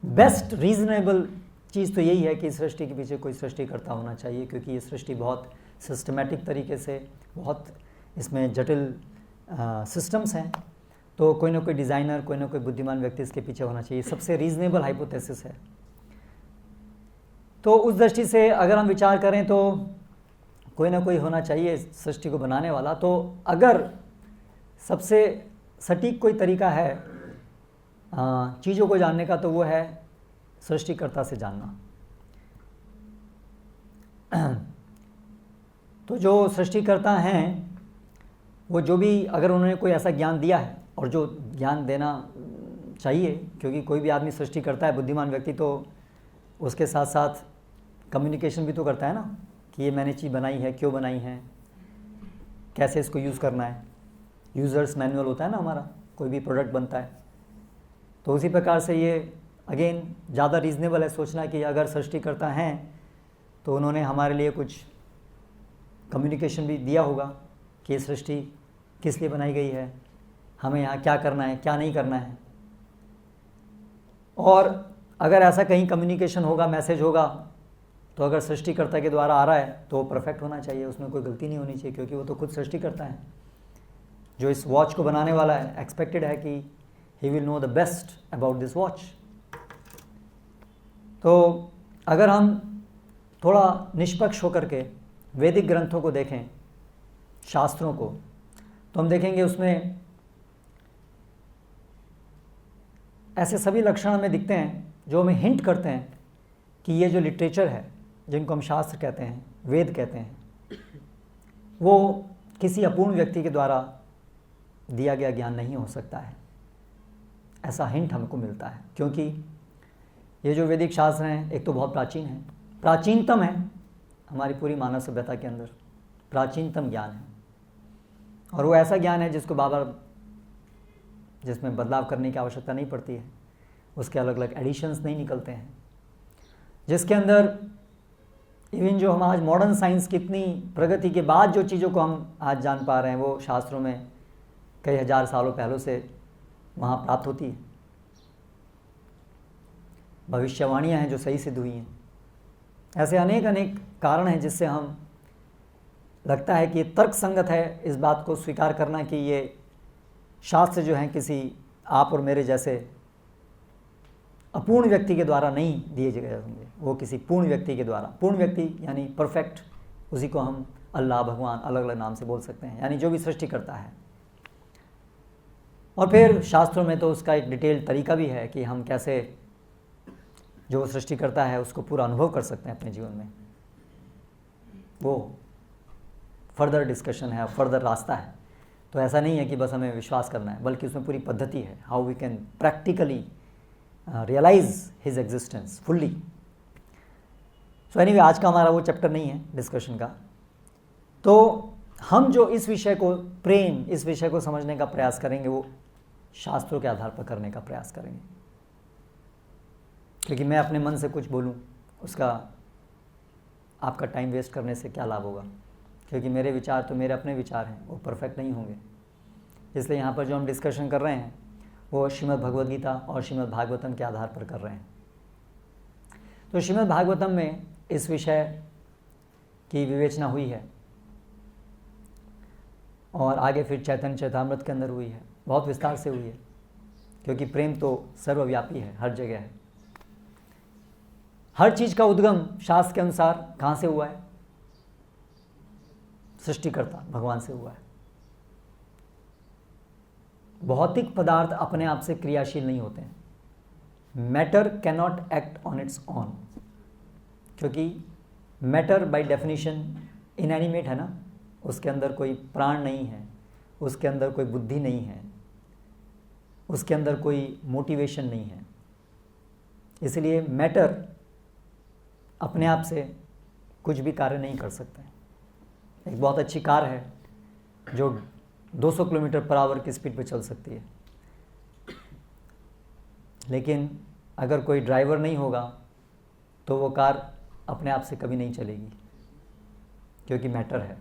बेस्ट रीजनेबल चीज़ तो यही है कि सृष्टि के पीछे कोई सृष्टिकर्ता होना चाहिए, क्योंकि ये सृष्टि बहुत सिस्टमेटिक तरीके से, बहुत इसमें जटिल सिस्टम्स हैं, तो कोई ना कोई डिज़ाइनर, कोई ना कोई बुद्धिमान व्यक्ति इसके पीछे होना चाहिए। सबसे रीजनेबल हाइपोथेसिस है। तो उस दृष्टि से अगर हम विचार करें तो कोई ना कोई होना चाहिए सृष्टि को बनाने वाला। तो अगर सबसे सटीक कोई तरीका है चीज़ों को जानने का, तो वो है सृष्टिकर्ता से जानना। तो जो सृष्टिकर्ता हैं वो जो भी, अगर उन्होंने कोई ऐसा ज्ञान दिया है, और जो ज्ञान देना चाहिए, क्योंकि कोई भी आदमी सृष्टि करता है, बुद्धिमान व्यक्ति, तो उसके साथ साथ कम्युनिकेशन भी तो करता है ना, कि ये मैंने चीज़ बनाई है, क्यों बनाई है, कैसे इसको यूज़ करना है। यूज़र्स मैनुअल होता है ना हमारा, कोई भी प्रोडक्ट बनता है। तो उसी प्रकार से ये अगेन ज़्यादा रीज़नेबल है सोचना कि अगर सृष्टिकर्ता हैं तो उन्होंने हमारे लिए कुछ कम्युनिकेशन भी दिया होगा कि ये सृष्टि किस लिए बनाई गई है, हमें यहाँ क्या करना है, क्या नहीं करना है। और अगर ऐसा कहीं कम्युनिकेशन होगा, मैसेज होगा, तो अगर सृष्टिकर्ता के द्वारा आ रहा है तो वो परफेक्ट होना चाहिए, उसमें कोई गलती नहीं होनी चाहिए, क्योंकि वो तो खुद सृष्टिकर्ता है। जो इस वॉच को बनाने वाला है, एक्सपेक्टेड है कि he will know the best about this watch. तो अगर हम थोड़ा निष्पक्ष होकर के वैदिक ग्रंथों को देखें, शास्त्रों को, तो हम देखेंगे उसमें ऐसे सभी लक्षण हमें दिखते हैं जो हमें हिंट करते हैं कि ये जो लिटरेचर है, जिनको हम शास्त्र कहते हैं, वेद कहते हैं, वो किसी अपूर्ण व्यक्ति के द्वारा दिया गया ज्ञान नहीं हो सकता है। ऐसा हिंट हमको मिलता है क्योंकि ये जो वैदिक शास्त्र हैं एक तो बहुत प्राचीन है, प्राचीनतम है हमारी पूरी मानव सभ्यता के अंदर, प्राचीनतम ज्ञान है। और वो ऐसा ज्ञान है जिसमें बदलाव करने की आवश्यकता नहीं पड़ती है, उसके अलग अलग एडिशंस नहीं निकलते हैं, जिसके अंदर इवन जो हम आज मॉडर्न साइंस की इतनी प्रगति के बाद जो चीज़ों को हम आज जान पा रहे हैं वो शास्त्रों में कई हजार सालों पहले से वहाँ प्राप्त होती है। भविष्यवाणियाँ हैं जो सही सिद्ध हुई हैं। ऐसे अनेक अनेक कारण हैं जिससे हम लगता है कि ये तर्क संगत है इस बात को स्वीकार करना कि ये शास्त्र जो हैं किसी आप और मेरे जैसे अपूर्ण व्यक्ति के द्वारा नहीं दिए गए होंगे, वो किसी पूर्ण व्यक्ति के द्वारा, पूर्ण व्यक्ति यानी परफेक्ट, उसी को हम अल्लाह, भगवान अलग अलग नाम से बोल सकते हैं, यानी जो भी सृष्टि करता है। और फिर शास्त्रों में तो उसका एक डिटेल्ड तरीका भी है कि हम कैसे जो सृष्टि करता है उसको पूरा अनुभव कर सकते हैं अपने जीवन में। वो फर्दर डिस्कशन है, फर्दर रास्ता है। तो ऐसा नहीं है कि बस हमें विश्वास करना है, बल्कि उसमें पूरी पद्धति है, how we can practically realise his existence fully. So anyway, आज का हमारा वो चैप्टर नहीं है डिस्कशन का। तो हम जो इस विषय को प्रेम, इस विषय को समझने का प्रयास करेंगे वो शास्त्रों के आधार पर करने का प्रयास करेंगे, क्योंकि मैं अपने मन से कुछ बोलूं उसका आपका टाइम वेस्ट करने से क्या लाभ होगा, क्योंकि मेरे विचार तो मेरे अपने विचार हैं, वो परफेक्ट नहीं होंगे। इसलिए यहाँ पर जो हम डिस्कशन कर रहे हैं वो श्रीमद् भगवद गीता और श्रीमद् भागवतम के आधार पर कर रहे हैं। तो श्रीमद् भागवतम में इस विषय की विवेचना हुई है और आगे फिर चैतन्य चैतामृत के अंदर हुई है, बहुत विस्तार से हुई है, क्योंकि प्रेम तो सर्वव्यापी है, हर जगह है। हर चीज़ का उद्गम शास्त्र के अनुसार कहाँ से हुआ है? सृष्टिकर्ता भगवान से हुआ है। भौतिक पदार्थ अपने आप से क्रियाशील नहीं होते हैं। Matter can not act on it's on, क्योंकि मैटर बाय डेफिनेशन इनएनिमेट है ना, उसके अंदर कोई प्राण नहीं है, उसके अंदर कोई बुद्धि नहीं है, उसके अंदर कोई मोटिवेशन नहीं है। इसलिए मैटर अपने आप से कुछ भी कार्य नहीं कर सकते। एक बहुत अच्छी कार है जो 200 किलोमीटर पर आवर की स्पीड पे चल सकती है, लेकिन अगर कोई ड्राइवर नहीं होगा तो वो कार अपने आप से कभी नहीं चलेगी, क्योंकि मैटर है।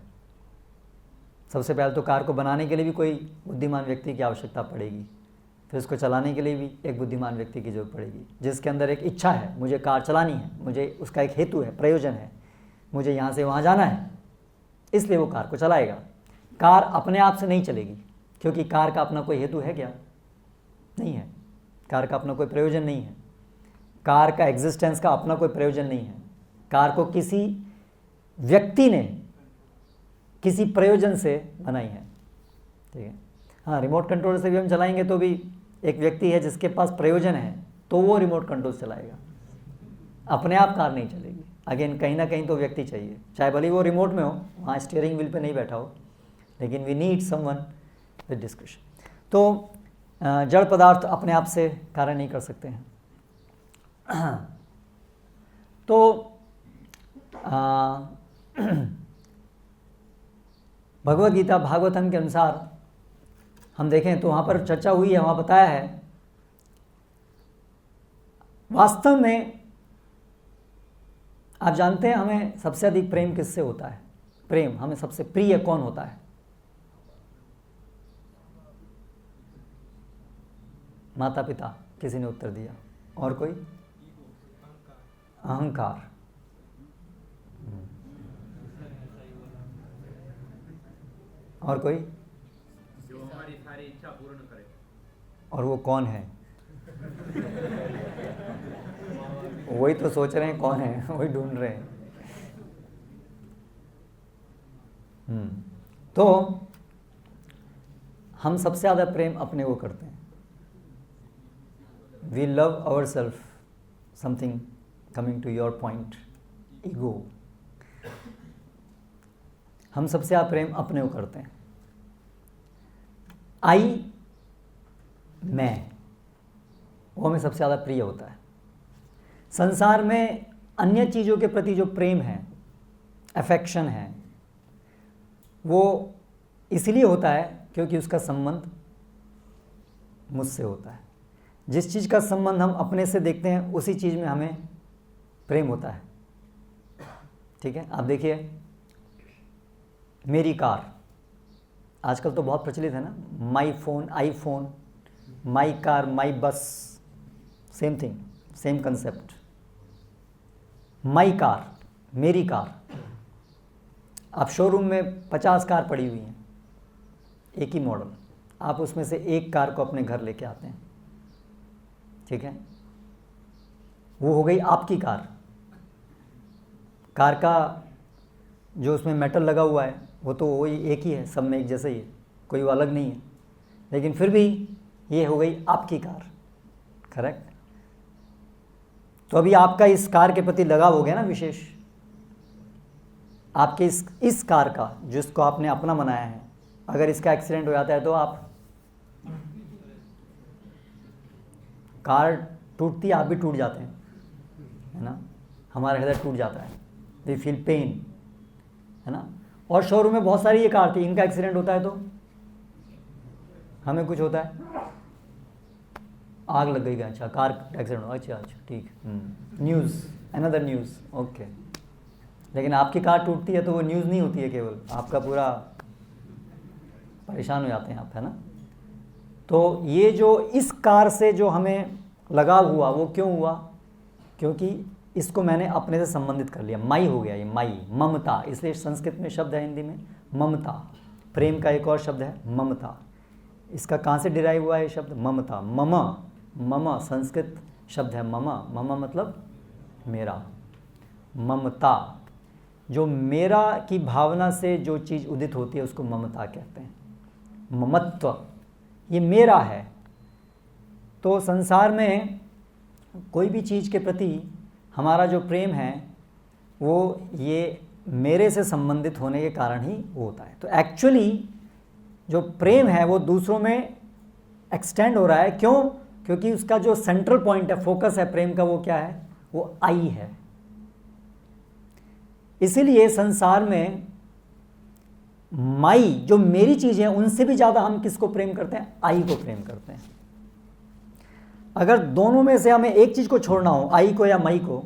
सबसे पहले तो कार को बनाने के लिए भी कोई बुद्धिमान व्यक्ति की आवश्यकता पड़ेगी, फिर उसको चलाने के लिए भी एक बुद्धिमान व्यक्ति की जरूरत पड़ेगी, जिसके अंदर एक इच्छा है, मुझे कार चलानी है, मुझे उसका एक हेतु है, प्रयोजन है, मुझे यहाँ से वहाँ जाना है, इसलिए वो कार को चलाएगा। कार अपने आप से नहीं चलेगी, क्योंकि कार का अपना कोई हेतु है क्या? नहीं है। कार का अपना कोई प्रयोजन नहीं है। कार का एग्जिस्टेंस का अपना कोई प्रयोजन नहीं है। कार को किसी व्यक्ति ने किसी प्रयोजन से बनाई है, ठीक है। हाँ, रिमोट कंट्रोल से भी हम चलाएंगे तो भी एक व्यक्ति है जिसके पास प्रयोजन है, तो वो रिमोट कंट्रोल चलाएगा, अपने आप कार नहीं चलेगी। अगेन कहीं ना कहीं तो व्यक्ति चाहिए, चाहे भले वो रिमोट में हो, वहाँ स्टीयरिंग व्हील पे नहीं बैठा हो, लेकिन we need someone with description. तो जड़ पदार्थ अपने आप से कार्य नहीं कर सकते हैं। तो भगवद गीता भागवतम के अनुसार हम देखें तो वहाँ पर चर्चा हुई है, वहाँ बताया है वास्तव में आप जानते हैं हमें सबसे अधिक प्रेम किससे होता है? प्रेम हमें सबसे प्रिय कौन होता है? माता पिता, किसी ने उत्तर दिया। और कोई? अहंकार। और कोई? जो हमारी सारी इच्छा पूर्ण करे। और वो कौन है? वही तो सोच रहे हैं कौन है, वही ढूंढ रहे हैं। तो हम सबसे ज़्यादा प्रेम अपने को करते हैं। We love our self, something coming to your point, ego. हम सबसे ज़्यादा प्रेम अपने को करते हैं। आई, मैं, वो हमें सबसे ज़्यादा प्रिय होता है। संसार में अन्य चीज़ों के प्रति जो प्रेम है, अफेक्शन है, वो इसलिए होता है क्योंकि उसका संबंध मुझसे होता है। जिस चीज़ का संबंध हम अपने से देखते हैं उसी चीज़ में हमें प्रेम होता है। ठीक है, आप देखिए मेरी कार, आजकल तो बहुत प्रचलित है ना, my phone, I phone, my car, my bus, same thing, same concept. My car, मेरी कार। आप शोरूम में 50 कार पड़ी हुई हैं, एक ही मॉडल, आप उसमें से एक कार को अपने घर लेके आते हैं। ठीक है, वो हो गई आपकी कार। कार का जो उसमें मेटल लगा हुआ है वो तो वही एक ही है, सब में एक जैसा ही है, कोई वो अलग नहीं है, लेकिन फिर भी ये हो गई आपकी कार। करेक्ट। तो अभी आपका इस कार के प्रति लगाव हो गया ना विशेष, आपके इस कार का, जिसको आपने अपना बनाया है, अगर इसका एक्सीडेंट हो जाता है तो आप, कार टूटती है, आप भी टूट जाते हैं, है ना, हमारा हृदय टूट जाता है, वी फील पेन, है ना। और शोरूम में बहुत सारी ये कार थी, इनका एक्सीडेंट होता है तो हमें कुछ होता है, आग लग गई, अच्छा कार एक्सीडेंट हो, अच्छा अच्छा ठीक, न्यूज़, अनदर न्यूज़, ओके। लेकिन आपकी कार टूटती है तो वो न्यूज़ नहीं होती है, केवल आपका पूरा परेशान हो जाते हैं आप, है ना। तो ये जो इस कार से जो हमें लगाव हुआ वो क्यों हुआ, क्योंकि इसको मैंने अपने से संबंधित कर लिया, माई हो गया ये, माई, ममता। इसलिए संस्कृत में शब्द है हिंदी में ममता, प्रेम का एक और शब्द है ममता। इसका कहाँ से डिराइव हुआ है ये शब्द ममता, मम, मम संस्कृत शब्द है मम, मम मतलब मेरा, ममता, जो मेरा की भावना से जो चीज़ उदित होती है उसको ममता कहते हैं, ममत्व, ये मेरा है। तो संसार में कोई भी चीज़ के प्रति हमारा जो प्रेम है वो ये मेरे से संबंधित होने के कारण ही वो होता है। तो एक्चुअली जो प्रेम है वो दूसरों में एक्सटेंड हो रहा है, क्यों, क्योंकि उसका जो सेंट्रल पॉइंट है, फोकस है प्रेम का, वो क्या है, वो आई है। इसीलिए संसार में माई, जो मेरी चीज़ें हैं, उनसे भी ज़्यादा हम किसको प्रेम करते हैं, आई को प्रेम करते हैं। अगर दोनों में से हमें एक चीज़ को छोड़ना हो, आई को या मई को,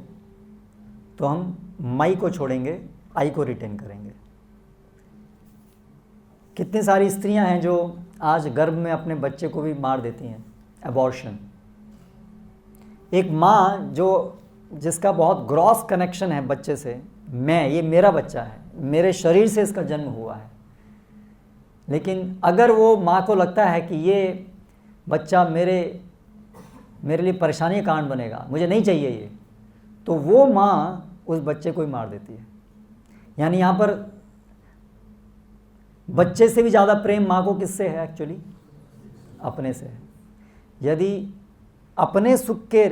तो हम मई को छोड़ेंगे, आई को रिटेन करेंगे। कितनी सारी स्त्रियां हैं जो आज गर्भ में अपने बच्चे को भी मार देती हैं, एबॉर्शन। एक माँ जिसका बहुत ग्रॉस कनेक्शन है बच्चे से, मैं, ये मेरा बच्चा है, मेरे शरीर से इसका जन्म हुआ है, लेकिन अगर वो माँ को लगता है कि ये बच्चा मेरे लिए परेशानी का कारण बनेगा, मुझे नहीं चाहिए ये, तो वो माँ उस बच्चे को ही मार देती है। यानी यहाँ पर बच्चे से भी ज़्यादा प्रेम माँ को किससे है, एक्चुअली अपने से है। यदि अपने सुख के,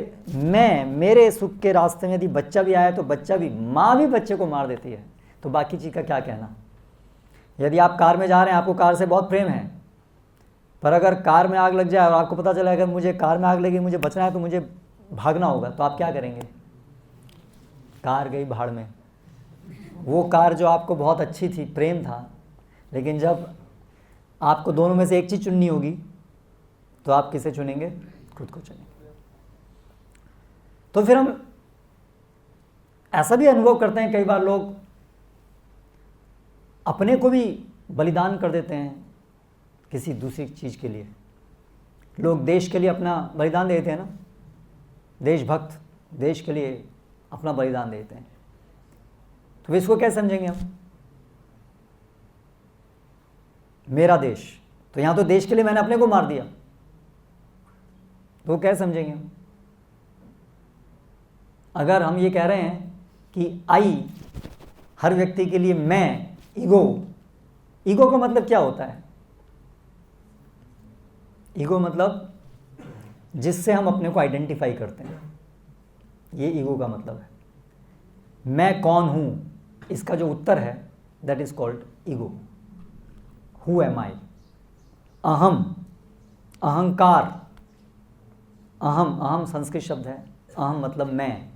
मेरे सुख के रास्ते में यदि बच्चा भी आया तो बच्चा भी, माँ भी बच्चे को मार देती है, तो बाकी चीज़ का क्या कहना। यदि आप कार में जा रहे हैं, आपको कार से बहुत प्रेम है, पर अगर कार में आग लग जाए और आपको पता चला अगर मुझे कार में आग लगी, मुझे बचना है तो मुझे भागना होगा, तो आप क्या करेंगे, कार गई भाड़ में। वो कार जो आपको बहुत अच्छी थी, प्रेम था, लेकिन जब आपको दोनों में से एक चीज़ चुननी होगी तो आप किसे चुनेंगे, खुद को चुनेंगे। तो फिर हम ऐसा भी अनुभव करते हैं, कई बार लोग अपने को भी बलिदान कर देते हैं किसी दूसरी चीज़ के लिए। लोग देश के लिए अपना बलिदान देते हैं ना, देशभक्त, देश के लिए अपना बलिदान देते हैं, तो इसको क्या समझेंगे हम, मेरा देश, तो यहाँ तो देश के लिए मैंने अपने को मार दिया, तो क्या समझेंगे हम। अगर हम ये कह रहे हैं कि आई हर व्यक्ति के लिए, मैं, ईगो का मतलब क्या होता है, ईगो मतलब जिससे हम अपने को आइडेंटिफाई करते हैं। ये ईगो का मतलब है। मैं कौन हूँ, इसका जो उत्तर है that is called ego. Who am I. अहम, अहंकार। अहम संस्कृत शब्द है, अहम मतलब मैं।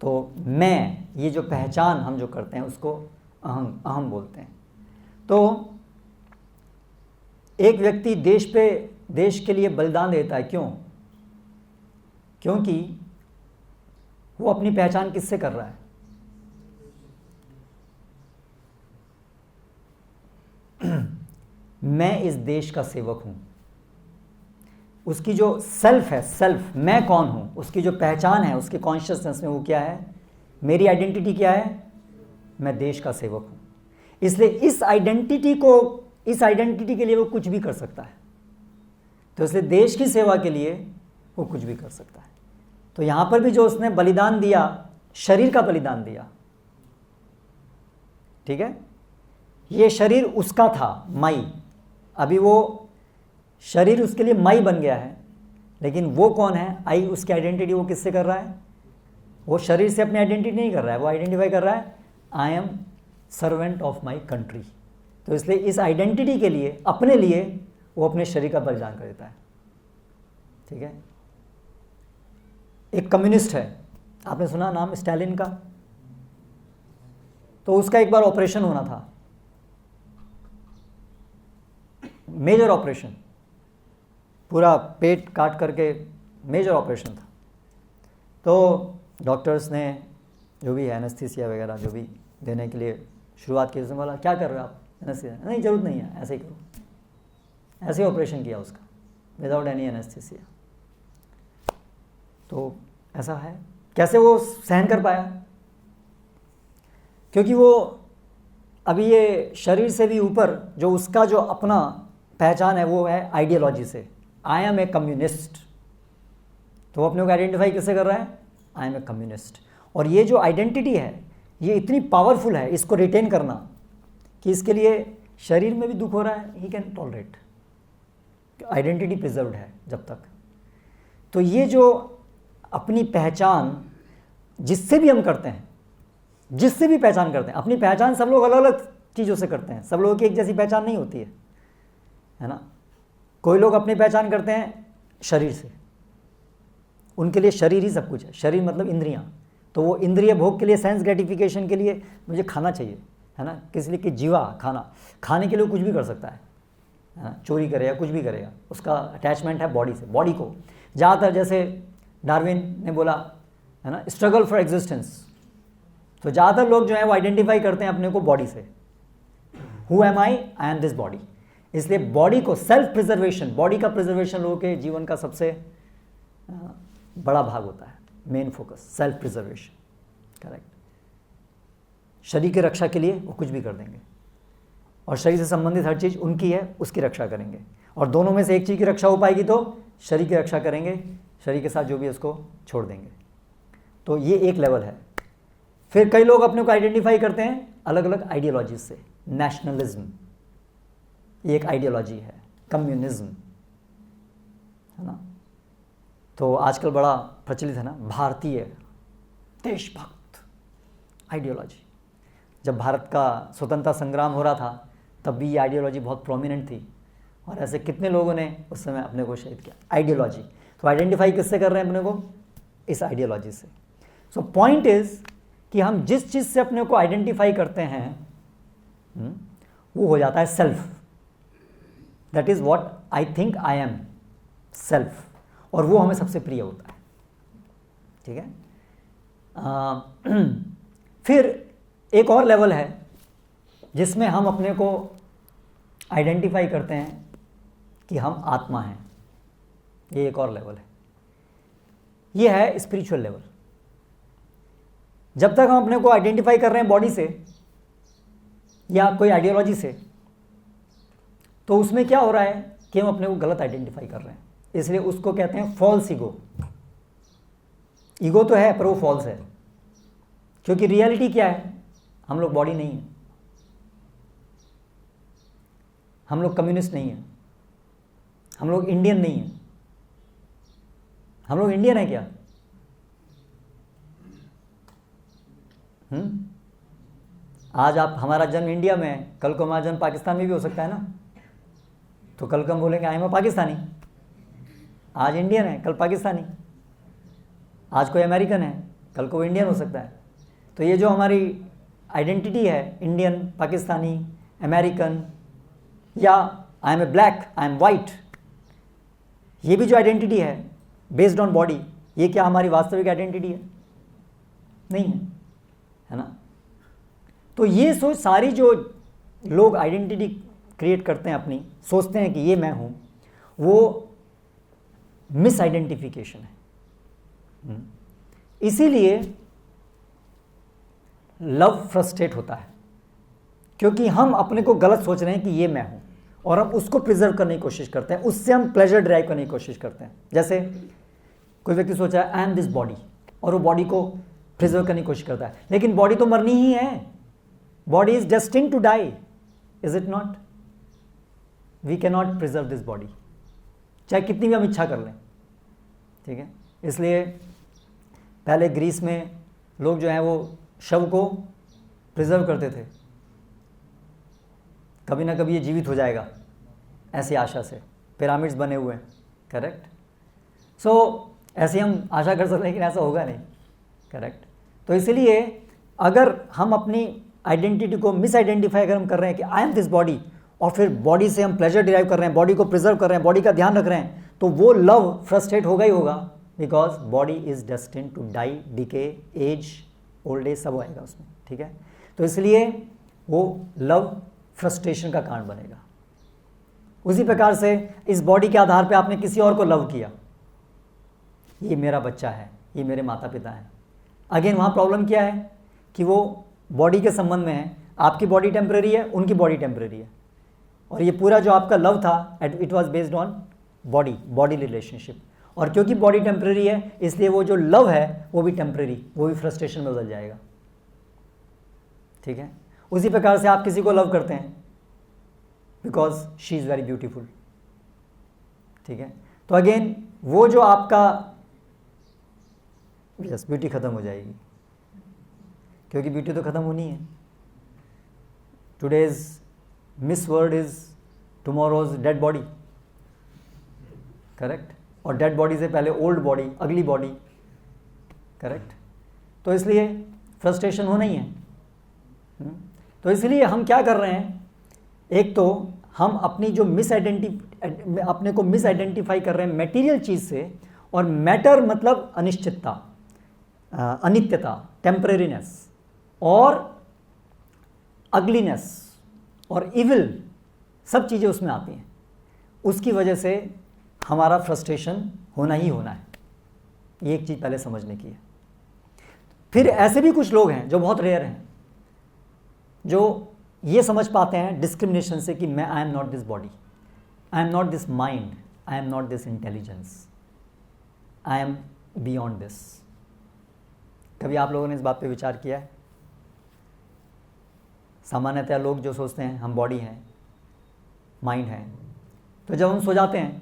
तो मैं, ये जो पहचान हम जो करते हैं उसको अहम बोलते हैं। तो एक व्यक्ति देश के लिए बलिदान देता है, क्यों? क्योंकि वो अपनी पहचान किससे कर रहा है? मैं इस देश का सेवक हूं। उसकी जो सेल्फ है, सेल्फ, मैं कौन हूं, उसकी जो पहचान है, उसकी कॉन्शियसनेस में वो क्या है? मेरी आइडेंटिटी क्या है? मैं देश का सेवक हूं। इसलिए इस आइडेंटिटी के लिए वो कुछ भी कर सकता है। तो इसलिए देश की सेवा के लिए वो कुछ भी कर सकता है। तो यहां पर भी जो उसने बलिदान दिया, शरीर का बलिदान दिया, ठीक है, ये शरीर उसका था, मई। अभी वो शरीर उसके लिए मई बन गया है, लेकिन वो कौन है? आई। उसकी आइडेंटिटी वो किससे कर रहा है? वो शरीर से अपनी आइडेंटिटी नहीं कर रहा है, वो आइडेंटिफाई कर रहा है I M servant of my country. तो इसलिए इस आइडेंटिटी के लिए, अपने लिए, वो अपने शरीर का बलिदान कर देता है। ठीक है। एक कम्युनिस्ट है, आपने सुना नाम स्टालिन का? तो उसका एक बार ऑपरेशन होना था, मेजर ऑपरेशन, पूरा पेट काट करके मेजर ऑपरेशन था। तो डॉक्टर्स ने जो भी एनेस्थीसिया वगैरह जो भी देने के लिए शुरुआत की, उसने बोला क्या कर रहे हो आप? एनेस्थीसिया नहीं, ज़रूरत नहीं है, ऐसे ही करो। ऐसे ही ऑपरेशन किया उसका, विदाउट एनी एनेस्थीसिया। तो ऐसा है। कैसे वो सहन कर पाया? क्योंकि वो अभी ये शरीर से भी ऊपर जो उसका जो अपना पहचान है वो है आइडियोलॉजी से। I am a communist. तो वो अपने को आइडेंटिफाई किससे कर रहा है? I am a communist. और ये जो आइडेंटिटी है ये इतनी पावरफुल है, इसको रिटेन करना, कि इसके लिए शरीर में भी दुख हो रहा है, he can tolerate. Identity preserved है जब तक। तो ये जो अपनी पहचान जिससे भी हम करते हैं, जिससे भी पहचान करते हैं, अपनी पहचान सब लोग अलग अलग चीज़ों से करते हैं, सब लोगों की एक जैसी पहचान नहीं होती है ना। कोई लोग अपनी पहचान करते हैं शरीर से, उनके लिए शरीर ही सब कुछ है। शरीर मतलब इंद्रियां। तो वो इंद्रिय भोग के लिए, सेंस ग्रेटिफिकेशन के लिए मुझे खाना चाहिए, है ना। किस लिए? कि जीवा खाने के लिए कुछ भी कर सकता है ना, चोरी करेगा, कुछ भी करेगा, उसका अटैचमेंट है बॉडी से। बॉडी को ज़्यादातर, जैसे डार्विन ने बोला है ना, स्ट्रगल फॉर एग्जिस्टेंस। तो ज़्यादातर लोग जो है वो आइडेंटिफाई करते हैं अपने को बॉडी से। Who am I am this body. इसलिए बॉडी को, सेल्फ प्रिजर्वेशन, बॉडी का प्रिजर्वेशन लोगों के जीवन का सबसे बड़ा भाग होता है, main focus, self preservation. Correct. शरीर की रक्षा के लिए वो कुछ भी कर देंगे, और शरीर से संबंधित हर चीज़ उनकी है, उसकी रक्षा करेंगे। और दोनों में से एक चीज़ की रक्षा हो पाएगी तो शरीर की रक्षा करेंगे, शरीर के साथ जो भी है उसको छोड़ देंगे। तो ये एक लेवल है। फिर कई लोग अपने को आइडेंटिफाई करते हैं अलग अलग आइडियोलॉजी से। नेशनलिज्म ये एक आइडियोलॉजी है, कम्युनिज्म, है ना। तो आजकल बड़ा प्रचलित है ना, भारतीय देशभक्त आइडियोलॉजी। जब भारत का स्वतंत्रता संग्राम हो रहा था तब भी ये आइडियोलॉजी बहुत प्रोमिनेंट थी, और ऐसे कितने लोगों ने उस समय अपने को शहीद किया। आइडियोलॉजी। तो आइडेंटिफाई किससे कर रहे हैं अपने को? इस आइडियोलॉजी से। सो पॉइंट इज कि हम जिस चीज़ से अपने को आइडेंटिफाई करते हैं वो हो जाता है self. That is what I think I am, self. और वो हमें सबसे प्रिय होता है। ठीक है। फिर एक और लेवल है जिसमें हम अपने को आइडेंटिफाई करते हैं कि हम आत्मा हैं। ये एक और लेवल है, ये है स्पिरिचुअल लेवल। जब तक हम अपने को आइडेंटिफाई कर रहे हैं बॉडी से या कोई आइडियोलॉजी से, तो उसमें क्या हो रहा है कि हम अपने को गलत आइडेंटिफाई कर रहे हैं। इसलिए उसको कहते हैं फॉल्स ईगो। ईगो तो है पर वो फॉल्स है, क्योंकि रियलिटी क्या है? हम लोग बॉडी नहीं है, हम लोग कम्युनिस्ट नहीं है, हम लोग इंडियन नहीं है, हम लोग इंडियन है क्या? आज आप, हमारा जन्म इंडिया में है, कल को हमारा जन्म पाकिस्तान में भी हो सकता है ना, तो कल को हम बोलेंगे आई एम पाकिस्तानी। आज इंडियन है, कल पाकिस्तानी। आज कोई अमेरिकन है, कल को वो इंडियन हो सकता है। तो ये जो हमारी आइडेंटिटी है, इंडियन, पाकिस्तानी, अमेरिकन, या I am a black, I am white, ये भी जो आइडेंटिटी है बेस्ड ऑन बॉडी, ये क्या हमारी वास्तविक आइडेंटिटी है? नहीं है ना? तो ये सोच, सारी जो लोग आइडेंटिटी क्रिएट करते हैं अपनी, सोचते हैं कि ये मैं हूं, वो मिस आइडेंटिफिकेशन है। इसीलिए लव फ्रस्ट्रेट होता है, क्योंकि हम अपने को गलत सोच रहे हैं कि ये मैं हूं, और हम उसको प्रिजर्व करने की कोशिश करते हैं, उससे हम प्लेजर ड्राइव करने की कोशिश करते हैं। जैसे कोई व्यक्ति सोचा है आई एम दिस बॉडी, और वो बॉडी को प्रिजर्व करने की कोशिश करता है, लेकिन बॉडी तो मरनी ही है। Body is destined to die, is it not? We can not preserve this body, चाहे कितनी भी हम इच्छा कर लें, ठीक है? इसलिए पहले ग्रीस में लोग जो हैं वो शव को प्रिजर्व करते थे, कभी ना कभी ये जीवित हो जाएगा, ऐसी आशा से पिरामिड्स बने हुए हैं, करेक्ट? सो ऐसे हम आशा कर सकते हैं, लेकिन ऐसा होगा नहीं, करेक्ट? तो इसलिए अगर हम अपनी आइडेंटिटी को मिस आइडेंटिफाई अगर हम कर रहे हैं कि आई एम दिस बॉडी, और फिर बॉडी से हम प्लेजर डिराइव कर रहे हैं, बॉडी को प्रिजर्व कर रहे हैं, बॉडी का ध्यान रख रहे हैं, तो वो लव फ्रस्ट्रेट होगा ही होगा, because body is destined to die, decay, age, old age सब आएगा उसमें, ठीक है? तो इसलिए वो लव फ्रस्ट्रेशन का कारण बनेगा। उसी प्रकार से इस बॉडी के आधार पे आपने किसी और को लव किया, ये मेरा बच्चा है, ये मेरे माता पिता हैं, अगेन वहाँ प्रॉब्लम क्या है कि वो बॉडी के संबंध में है, आपकी बॉडी टेम्परेरी है, उनकी बॉडी टेम्परेरी है, और ये पूरा जो आपका लव था it was based on body relationship, और क्योंकि बॉडी टेम्परेरी है इसलिए वो जो लव है वो भी टेम्परेरी, वो भी फ्रस्ट्रेशन में बदल जाएगा, ठीक है? उसी प्रकार से आप किसी को लव करते हैं because she is very beautiful, ठीक है? तो अगेन वो जो आपका यस ब्यूटी खत्म हो जाएगी, क्योंकि ब्यूटी तो खत्म होनी है। Today's miss word is tomorrow's dead body, correct? और डेड बॉडी से पहले ओल्ड बॉडी, अगली बॉडी, करेक्ट? तो इसलिए फ्रस्ट्रेशन होना ही है। तो इसलिए हम क्या कर रहे हैं, एक तो हम अपनी जो अपने को मिस आइडेंटिफाई कर रहे हैं मटेरियल चीज़ से, और मैटर मतलब अनिश्चितता, अनित्यता, टेम्परेरीनेस, और अगलीनेस और इविल, सब चीज़ें उसमें आती हैं। उसकी वजह से हमारा फ्रस्ट्रेशन होना ही होना है, ये एक चीज़ पहले समझने की है। फिर ऐसे भी कुछ लोग हैं जो बहुत रेयर हैं, जो ये समझ पाते हैं डिस्क्रिमिनेशन से कि मैं I am not this body, I am not this mind, I am not this intelligence, I am beyond this. कभी आप लोगों ने इस बात पे विचार किया है? सामान्यतः लोग जो सोचते हैं हम बॉडी हैं, माइंड है, तो जब हम सो जाते हैं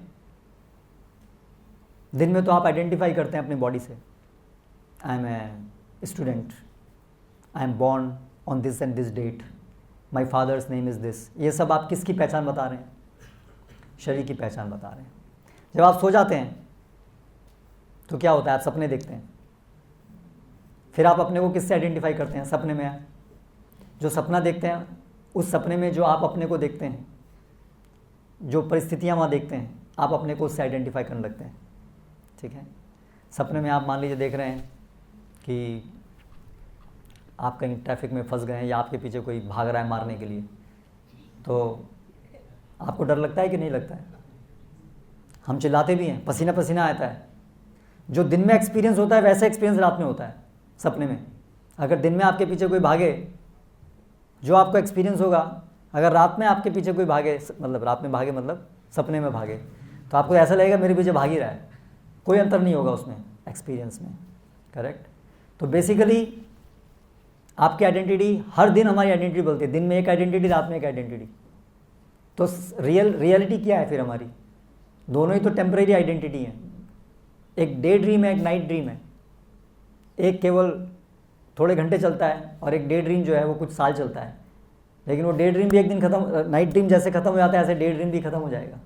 दिन में तो आप आइडेंटिफाई करते हैं अपनी बॉडी से, I am a student, I am born on this and this date, my father's name is this. ये सब आप किसकी पहचान बता रहे हैं? शरीर की पहचान बता रहे हैं। जब आप सो जाते हैं तो क्या होता है? आप सपने देखते हैं, फिर आप अपने को किससे आइडेंटिफाई करते हैं? सपने में जो सपना देखते हैं, उस सपने में जो आप अपने को देखते हैं, जो परिस्थितियाँ वहाँ देखते हैं, आप अपने को उससे आइडेंटिफाई करने लगते हैं, ठीक है? सपने में आप मान लीजिए देख रहे हैं कि आप कहीं ट्रैफिक में फंस गए हैं, या आपके पीछे कोई भाग रहा है मारने के लिए, तो आपको डर लगता है कि नहीं लगता है? हम चिल्लाते भी हैं, पसीना पसीना आता है। जो दिन में एक्सपीरियंस होता है वैसा एक्सपीरियंस रात में होता है सपने में। अगर दिन में आपके पीछे कोई भागे, जो आपको एक्सपीरियंस होगा, अगर रात में आपके पीछे कोई भागे, मतलब रात में भागे मतलब सपने में भागे, तो आपको ऐसा लगेगा मेरे पीछे भाग ही रहा है, कोई अंतर नहीं होगा उसमें एक्सपीरियंस में, करेक्ट? तो बेसिकली आपकी आइडेंटिटी, हर दिन हमारी आइडेंटिटी बोलती है, दिन में एक आइडेंटिटी, रात में एक आइडेंटिटी। तो रियलिटी क्या है फिर हमारी? दोनों ही तो टेम्परेरी आइडेंटिटी है, एक डे ड्रीम है, एक नाइट ड्रीम है। एक केवल थोड़े घंटे चलता है और एक डे ड्रीम जो है वो कुछ साल चलता है। लेकिन वो डे ड्रीम भी एक दिन खत्म, नाइट ड्रीम जैसे खत्म हो जाता है ऐसे डे ड्रीम भी खत्म हो जाएगा।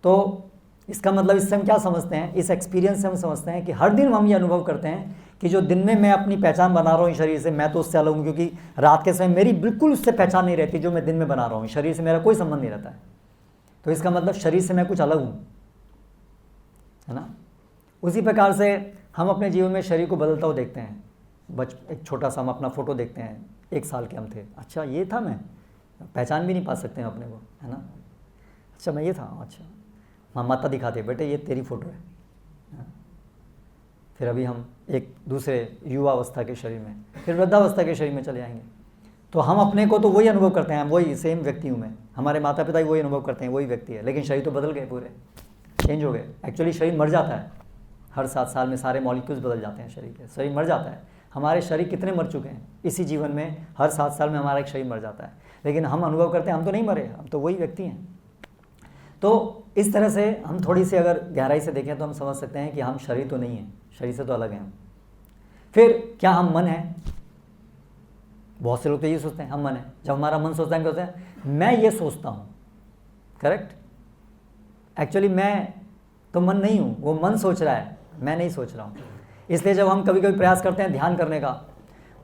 तो इसका मतलब इससे हम क्या समझते हैं, इस एक्सपीरियंस से हम समझते हैं कि हर दिन हम ये अनुभव करते हैं कि जो दिन में मैं अपनी पहचान बना रहा हूँ शरीर से, मैं तो उससे अलग हूँ, क्योंकि रात के समय मेरी बिल्कुल उससे पहचान नहीं रहती जो मैं दिन में बना रहा हूँ। शरीर से मेरा कोई संबंध नहीं रहता है। तो इसका मतलब शरीर से मैं कुछ अलग हूँ, है ना। उसी प्रकार से हम अपने जीवन में शरीर को बदलता हुआ देखते हैं। एक छोटा सा हम अपना फ़ोटो देखते हैं, 1 साल के हम थे, अच्छा ये था मैं, पहचान भी नहीं पा सकते हैं अपने को, है ना। अच्छा मैं ये था, अच्छा हाँ, माता दिखाते बेटे ये तेरी फ़ोटो है। फिर अभी हम एक दूसरे युवावस्था के शरीर में, फिर वृद्धावस्था के शरीर में चले जाएंगे। तो हम अपने को तो वही अनुभव करते हैं, वही सेम व्यक्ति हूँ मैं, हमारे माता पिता भी वही अनुभव करते हैं, वही व्यक्ति है, लेकिन शरीर तो बदल गए, पूरे चेंज हो गए। एक्चुअली शरीर मर जाता है, हर 7 साल में सारे मॉलिक्यूल्स बदल जाते हैं शरीर के, शरीर मर जाता है। हमारे शरीर कितने मर चुके हैं इसी जीवन में, हर 7 साल में हमारा एक शरीर मर जाता है, लेकिन हम अनुभव करते हैं हम तो नहीं मरे, हम तो वही व्यक्ति हैं। तो इस तरह से हम थोड़ी सी अगर गहराई से देखें तो हम समझ सकते हैं कि हम शरीर तो नहीं हैं, शरीर से तो अलग हैं हम। फिर क्या हम मन हैं? बहुत से लोग तो ये सोचते हैं हम मन है। जब हमारा मन सोचता है क्या होता है, मैं ये सोचता हूँ, करेक्ट। एक्चुअली मैं तो मन नहीं हूँ, वो मन सोच रहा है, मैं नहीं सोच रहा हूँ। इसलिए जब हम कभी कभी प्रयास करते हैं ध्यान करने का,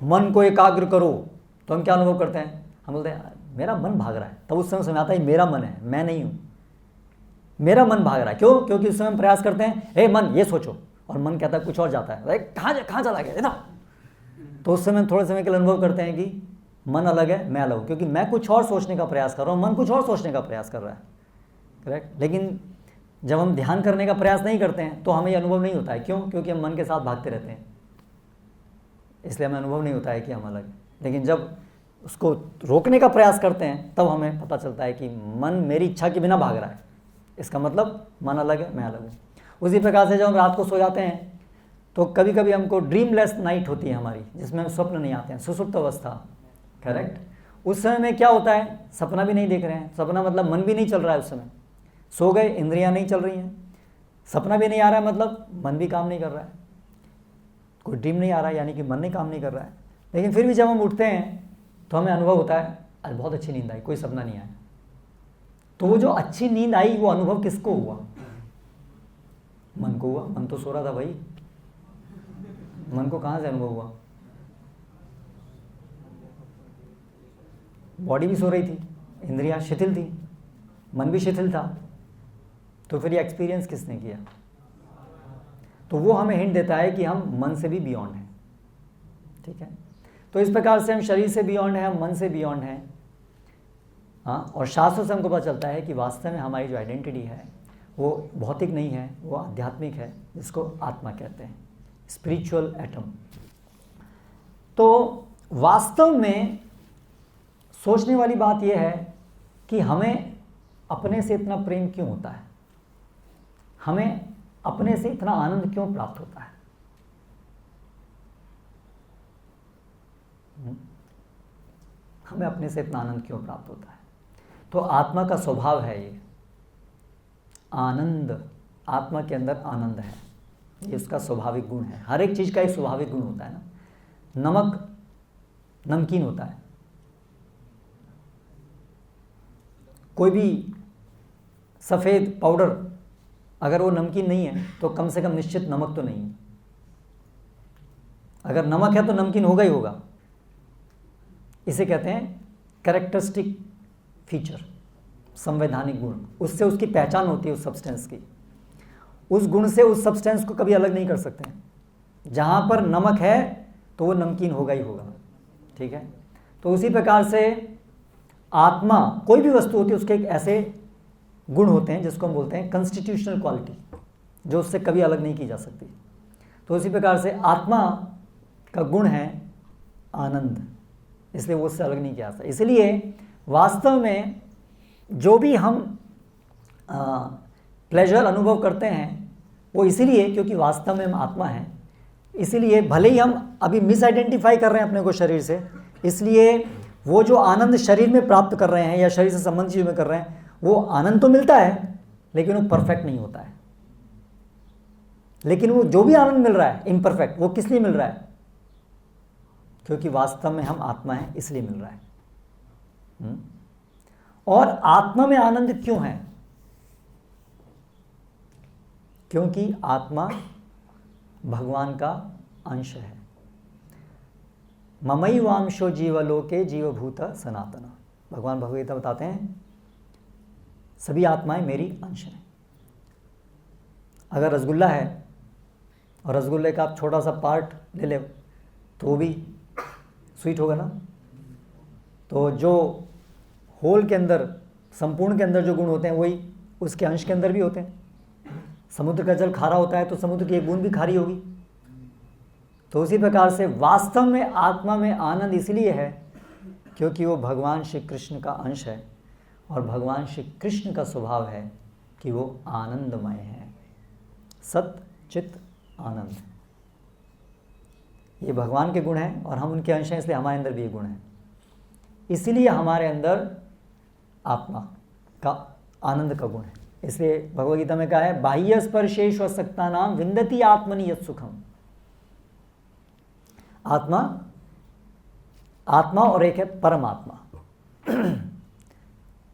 मन को एकाग्र करो, तो हम क्या अनुभव करते हैं, हम बोलते हैं मेरा मन भाग रहा है। तब उस समय समझ आता है मेरा मन है, मैं नहीं हूँ, मेरा मन भाग रहा है। क्यों? क्योंकि उस समय हम प्रयास करते हैं हे मन ये सोचो, और मन कहता है कुछ और जाता है, कहाँ चला गया ना। तो उस समय थोड़े समय के लिए अनुभव करते हैं कि मन अलग है, मैं अलग हूँ, क्योंकि मैं कुछ और सोचने का प्रयास कर रहा हूँ, मन कुछ और सोचने का प्रयास कर रहा है, करेक्ट। लेकिन जब हम ध्यान करने का प्रयास नहीं करते हैं तो हमें ये अनुभव नहीं होता है। क्यों? क्योंकि हम मन के साथ भागते रहते हैं, इसलिए हमें अनुभव नहीं होता है कि हम अलग हैं। लेकिन जब उसको रोकने का प्रयास करते हैं तब हमें पता चलता है कि मन मेरी इच्छा के बिना भाग रहा है, इसका मतलब मन अलग है, मैं अलग हूँ। उसी प्रकार से जब हम रात को सो जाते हैं तो कभी कभी हमको ड्रीमलेस नाइट होती है हमारी, जिसमें हम स्वप्न नहीं आते हैं, सुसुप्त अवस्था, करेक्ट। उस समय में क्या होता है, सपना भी नहीं देख रहे हैं, सपना मतलब मन भी नहीं चल रहा है उस समय, सो गए, इंद्रियां नहीं चल रही हैं, सपना भी नहीं आ रहा है, मतलब मन भी काम नहीं कर रहा है, कोई ड्रीम नहीं आ रहा है, यानी कि मन नहीं काम नहीं कर रहा है। लेकिन फिर भी जब हम उठते हैं तो हमें अनुभव होता है आज बहुत अच्छी नींद आई, कोई सपना नहीं आया। तो वो जो अच्छी नींद आई वो अनुभव किसको हुआ? मन को हुआ। मन तो सो रहा था भाई, मन को कहाँ से अनुभव हुआ? बॉडी भी सो रही थी, इंद्रियां शिथिल थी, मन भी शिथिल था, तो फिर ये एक्सपीरियंस किसने किया? तो वो हमें हिंट देता है कि हम मन से भी बियॉन्ड हैं, ठीक है। तो इस प्रकार से हम शरीर से बियॉन्ड हैं, हम मन से बियॉन्ड हैं, हाँ। और शास्त्रों से हमको पता चलता है कि वास्तव में हमारी जो आइडेंटिटी है वो भौतिक नहीं है, वो आध्यात्मिक है, जिसको आत्मा कहते हैं, स्पिरिचुअल एटम। तो वास्तव में सोचने वाली बात यह है कि हमें अपने से इतना प्रेम क्यों होता है, हमें अपने से इतना आनंद क्यों प्राप्त होता है। हमें अपने से इतना आनंद क्यों प्राप्त होता है? तो आत्मा का स्वभाव है ये आनंद, आत्मा के अंदर आनंद है, ये उसका स्वाभाविक गुण है। हर एक चीज़ का एक स्वाभाविक गुण होता है ना। नमक नमकीन होता है, कोई भी सफ़ेद पाउडर अगर वो नमकीन नहीं है तो कम से कम निश्चित नमक तो नहीं है। अगर नमक है तो नमकीन होगा ही होगा। इसे कहते हैं कैरेक्टरिस्टिक फीचर, संवैधानिक गुण। उससे उसकी पहचान होती है उस सब्सटेंस की। उस गुण से उस सब्सटेंस को कभी अलग नहीं कर सकते हैं। जहाँ पर नमक है तो वो नमकीन होगा ही होगा, ठीक है। तो उसी प्रकार से आत्मा, कोई भी वस्तु होती है, उसके एक ऐसे गुण होते हैं जिसको हम बोलते हैं कॉन्स्टिट्यूशनल क्वालिटी, जो उससे कभी अलग नहीं की जा सकती। तो उसी प्रकार से आत्मा का गुण है आनंद, इसलिए वो उससे अलग नहीं किया जा सकता। इसलिए वास्तव में जो भी हम प्लेजर अनुभव करते हैं वो इसीलिए क्योंकि वास्तव में हम आत्मा हैं। इसीलिए भले ही हम अभी मिस आइडेंटिफाई कर रहे हैं अपने को शरीर से, इसलिए वो जो आनंद शरीर में प्राप्त कर रहे हैं या शरीर से संबंधित चीज़ों में कर रहे हैं, वो आनंद तो मिलता है लेकिन वो परफेक्ट नहीं होता है। लेकिन वो जो भी आनंद मिल रहा है इम्परफेक्ट, वो किस लिए मिल रहा है? क्योंकि वास्तव में हम आत्मा हैं इसलिए मिल रहा है। और आत्मा में आनंद क्यों है? क्योंकि आत्मा भगवान का अंश है। ममई वांशो जीवलोके जीवभूत सनातन। भगवान भगवद गीता बताते हैं सभी आत्माएं मेरी अंश हैं। अगर रसगुल्ला है और रसगुल्ले का आप छोटा सा पार्ट ले ले तो वो भी स्वीट होगा ना। तो जो होल के अंदर, संपूर्ण के अंदर जो गुण होते हैं वही उसके अंश के अंदर भी होते हैं। समुद्र का जल खारा होता है तो समुद्र की एक बूंद भी खारी होगी। तो उसी प्रकार से वास्तव में आत्मा में आनंद इसलिए है क्योंकि वो भगवान श्री कृष्ण का अंश है, और भगवान श्री कृष्ण का स्वभाव है कि वो आनंदमय है, सत चित आनंद। ये भगवान के गुण हैं और हम उनके अंश हैं, इसलिए हमारे अंदर भी ये गुण हैं। इसीलिए हमारे अंदर आत्मा का आनंद का गुण है। इसलिए भगवद गीता में कहा है बाह्य स्पर्शेषु असक्तानां विन्दति आत्मनि यत् सुखम। आत्मा और एक है परमात्मा।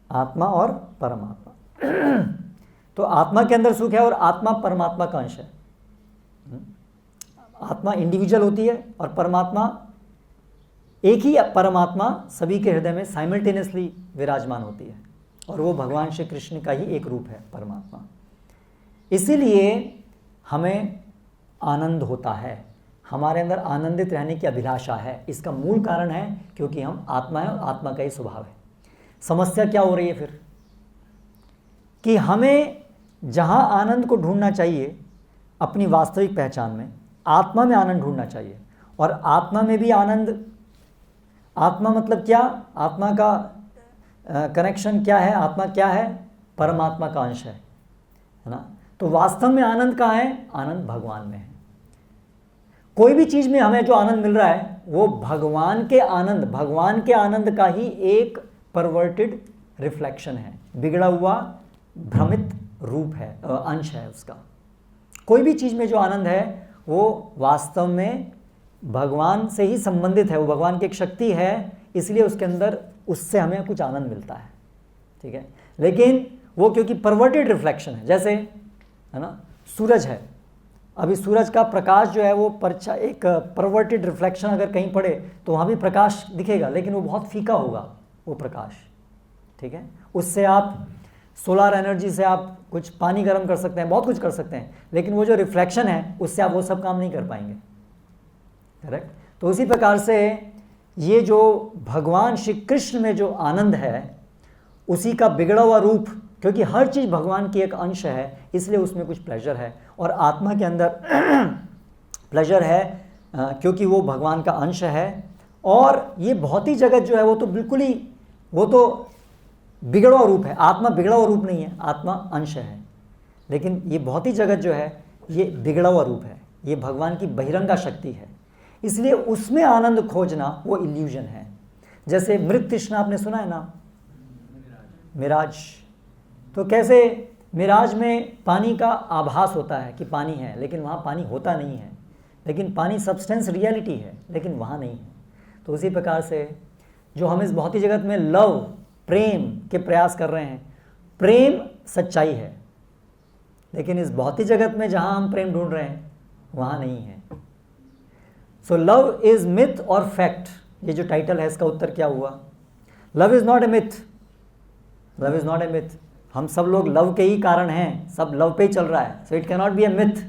आत्मा और परमात्मा। तो आत्मा के अंदर सुख है और आत्मा परमात्मा का अंश है। आत्मा इंडिविजुअल होती है और परमात्मा, एक ही परमात्मा सभी के हृदय में साइमल्टेनियसली विराजमान होती है, और वो भगवान श्री कृष्ण का ही एक रूप है परमात्मा। इसीलिए हमें आनंद होता है, हमारे अंदर आनंदित रहने की अभिलाषा है। इसका मूल कारण है क्योंकि हम आत्मा है और आत्मा का ही स्वभाव है। समस्या क्या हो रही है फिर कि हमें जहाँ आनंद को ढूंढना चाहिए अपनी वास्तविक पहचान में, आत्मा में आनंद ढूंढना चाहिए। और आत्मा में भी आनंद, आत्मा मतलब क्या? आत्मा का कनेक्शन क्या है? आत्मा क्या है? परमात्मा का अंश है ना। तो वास्तव में आनंद कहाँ है? आनंद भगवान में है। कोई भी चीज़ में हमें जो आनंद मिल रहा है वो भगवान के आनंद का ही एक परवर्टेड रिफ्लेक्शन है, बिगड़ा हुआ भ्रमित रूप है, अंश है उसका। कोई भी चीज़ में जो आनंद है वो वास्तव में भगवान से ही संबंधित है, वो भगवान की एक शक्ति है, इसलिए उसके अंदर उससे हमें कुछ आनंद मिलता है, ठीक है। लेकिन वो क्योंकि परवर्टेड रिफ्लेक्शन है, जैसे है ना सूरज है, अभी सूरज का प्रकाश जो है वो एक परवर्टेड रिफ्लेक्शन अगर कहीं पड़े तो वहाँ भी प्रकाश दिखेगा, लेकिन वो बहुत फीका होगा वो प्रकाश, ठीक है। उससे आप सोलर एनर्जी से आप कुछ पानी गर्म कर सकते हैं, बहुत कुछ कर सकते हैं, लेकिन वो जो रिफ्लेक्शन है उससे आप वो सब काम नहीं कर पाएंगे, करेक्ट। तो उसी प्रकार से ये जो भगवान श्री कृष्ण में जो आनंद है उसी का बिगड़ा हुआ रूप, क्योंकि हर चीज़ भगवान की एक अंश है, इसलिए उसमें कुछ प्लेजर है। और आत्मा के अंदर प्लेजर है क्योंकि वो भगवान का अंश है। और ये भौतिक जगत जो है वो तो बिल्कुल ही, वो तो बिगड़ा हुआ रूप है। आत्मा बिगड़ा हुआ रूप नहीं है, आत्मा अंश है। लेकिन ये भौतिक जगत जो है ये बिगड़ा हुआ रूप है, ये भगवान की बहिरंगा शक्ति है, इसलिए उसमें आनंद खोजना वो इल्यूजन है। जैसे मृत तृष्णा आपने सुना है ना, मिराज। तो कैसे मिराज में पानी का आभास होता है कि पानी है, लेकिन वहाँ पानी होता नहीं है, लेकिन पानी सब्सटेंस रियलिटी है, लेकिन वहाँ नहीं है। तो उसी प्रकार से जो हम इस भौतिक जगत में लव, प्रेम के प्रयास कर रहे हैं, प्रेम सच्चाई है, लेकिन इस भौतिक जगत में जहाँ हम प्रेम ढूंढ रहे हैं वहाँ नहीं है। सो लव इज मिथ और फैक्ट, ये जो टाइटल है इसका उत्तर क्या हुआ? Love is not a myth, love is not a myth. हम सब लोग लव के ही कारण हैं, सब लव पे ही चल रहा है, so it can not be A myth.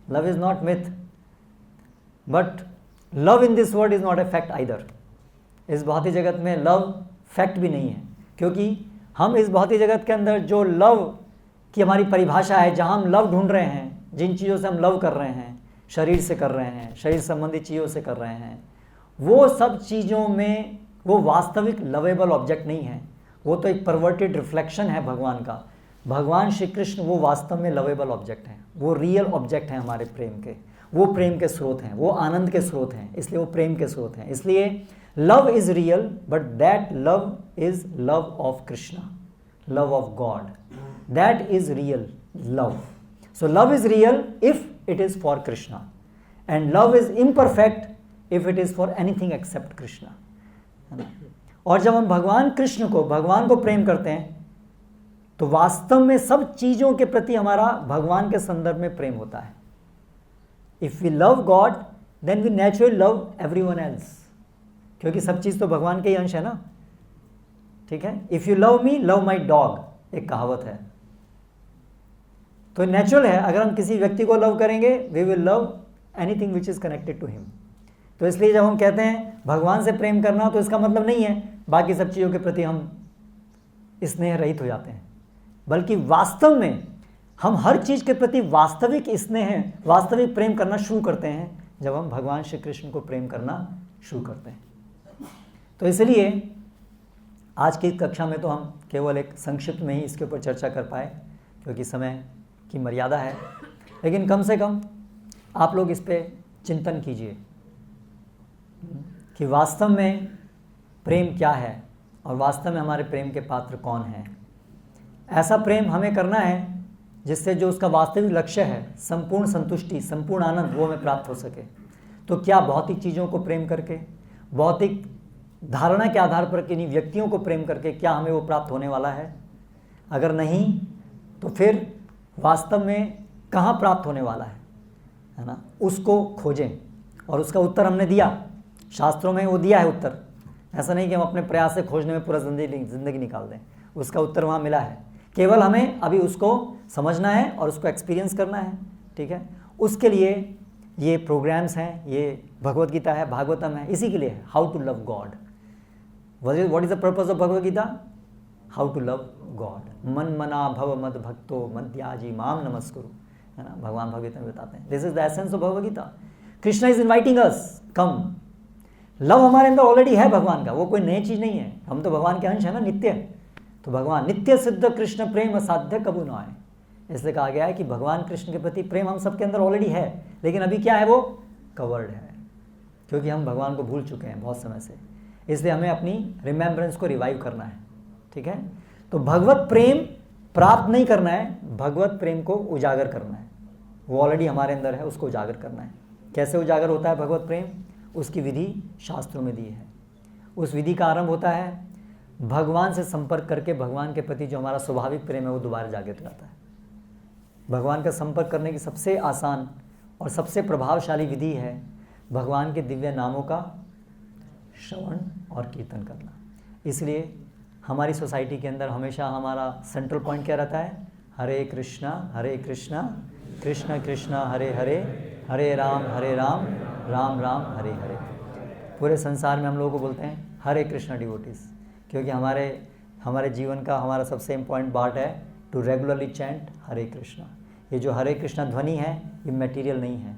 Love is not myth, but love in this world is not a fact either. इस भौतिक जगत में लव फैक्ट भी नहीं है, क्योंकि हम इस भौतिक जगत के अंदर जो लव की हमारी परिभाषा है, जहाँ हम लव ढूंढ रहे हैं, जिन चीज़ों से हम लव कर रहे हैं, शरीर से कर रहे हैं, शरीर संबंधित चीज़ों से कर रहे हैं, वो सब चीज़ों में वो वास्तविक लवेबल ऑब्जेक्ट नहीं है, वो तो एक परवर्टेड रिफ्लेक्शन है भगवान का। भगवान श्री कृष्ण वो वास्तव में लवेबल ऑब्जेक्ट हैं, वो रियल ऑब्जेक्ट हैं हमारे प्रेम के, वो प्रेम के स्रोत हैं, वो आनंद के स्रोत हैं, इसलिए वो प्रेम के स्रोत हैं। इसलिए love is real, but that love is love of Krishna, love of God, that is real love. So love is real if it is for Krishna, and love is imperfect if it is for anything except Krishna. है ना? और जब हम भगवान कृष्ण को, भगवान को प्रेम करते हैं तो वास्तव में सब चीज़ों के प्रति हमारा भगवान के संदर्भ में प्रेम होता है. If we love God then we naturally love everyone else, क्योंकि सब चीज़ तो भगवान के ही अंश है ना. ठीक है. If you love me love my dog, एक कहावत है. तो नेचुरल है, अगर हम किसी व्यक्ति को लव करेंगे we will love anything which is connected to him. तो इसलिए जब हम कहते हैं भगवान से प्रेम करना, तो इसका मतलब नहीं है बाकी सब चीज़ों के प्रति हम स्नेह रहित हो जाते हैं, बल्कि वास्तव में हम हर चीज़ के प्रति वास्तविक स्नेह, वास्तविक प्रेम करना शुरू करते हैं जब हम भगवान श्री कृष्ण को प्रेम करना शुरू करते हैं. तो इसलिए आज की कक्षा में तो हम केवल एक संक्षिप्त में ही इसके ऊपर चर्चा कर पाए, क्योंकि समय की मर्यादा है. लेकिन कम से कम आप लोग इस पर चिंतन कीजिए कि वास्तव में प्रेम क्या है और वास्तव में हमारे प्रेम के पात्र कौन हैं. ऐसा प्रेम हमें करना है जिससे जो उसका वास्तविक लक्ष्य है, संपूर्ण संतुष्टि, संपूर्ण आनंद, वो हमें प्राप्त हो सके. तो क्या भौतिक चीज़ों को प्रेम करके, भौतिक धारणा के आधार पर किन्हीं व्यक्तियों को प्रेम करके क्या हमें वो प्राप्त होने वाला है? अगर नहीं तो फिर वास्तव में कहाँ प्राप्त होने वाला है ना? उसको खोजें. और उसका उत्तर हमने दिया, शास्त्रों में वो दिया है उत्तर. ऐसा नहीं कि हम अपने प्रयास से खोजने में पूरा जिंदगी निकाल दें. उसका उत्तर वहाँ मिला है, केवल हमें अभी उसको समझना है और उसको एक्सपीरियंस करना है. ठीक है. उसके लिए ये प्रोग्राम्स हैं, ये भगवत गीता है, भागवतम है, इसी के लिए है. How to love God. What is the purpose of Bhagavad Gita? How to love God. मन मना भव मद भक्तो मद्याजी माम नमस्कुरु, है ना. भगवान भगवत में बताते हैं this is the essence of Bhagavad Gita. Krishna is inviting us, come. Love हमारे अंदर ऑलरेडी है भगवान का, वो कोई नई चीज़ नहीं है. हम तो भगवान के अंश है ना, नित्य. तो भगवान नित्य सिद्ध कृष्ण प्रेम असाध्य कबू न आए, इसलिए कहा गया है कि भगवान कृष्ण के प्रति प्रेम हम सबके अंदर ऑलरेडी है, लेकिन अभी क्या है, वो कवर्ड है, क्योंकि हम भगवान को भूल चुके हैं बहुत समय से. इसलिए हमें अपनी रिमेम्बरेंस को रिवाइव करना है. ठीक है. तो भगवत प्रेम प्राप्त नहीं करना है, भगवत प्रेम को उजागर करना है. वो ऑलरेडी हमारे अंदर है, उसको उजागर करना है. कैसे उजागर होता है भगवत प्रेम? उसकी विधि शास्त्रों में दी है. उस विधि का आरंभ होता है भगवान से संपर्क करके. भगवान के प्रति जो हमारा स्वाभाविक प्रेम है वो दोबारा जागृत हो जाता है. भगवान का संपर्क करने की सबसे आसान और सबसे प्रभावशाली विधि है भगवान के दिव्य नामों का श्रवण और कीर्तन करना. इसलिए हमारी सोसाइटी के अंदर हमेशा हमारा सेंट्रल पॉइंट क्या रहता है? हरे कृष्णा कृष्ण कृष्ण हरे हरे, हरे राम राम राम हरे हरे. पूरे संसार में हम लोगों को बोलते हैं हरे कृष्णा डिवोटीज, क्योंकि हमारे जीवन का हमारा सबसे इम्पॉर्टेंट पार्ट है टू रेगुलरली चैंट हरे कृष्णा. ये जो हरे कृष्णा ध्वनि है ये मटेरियल नहीं है,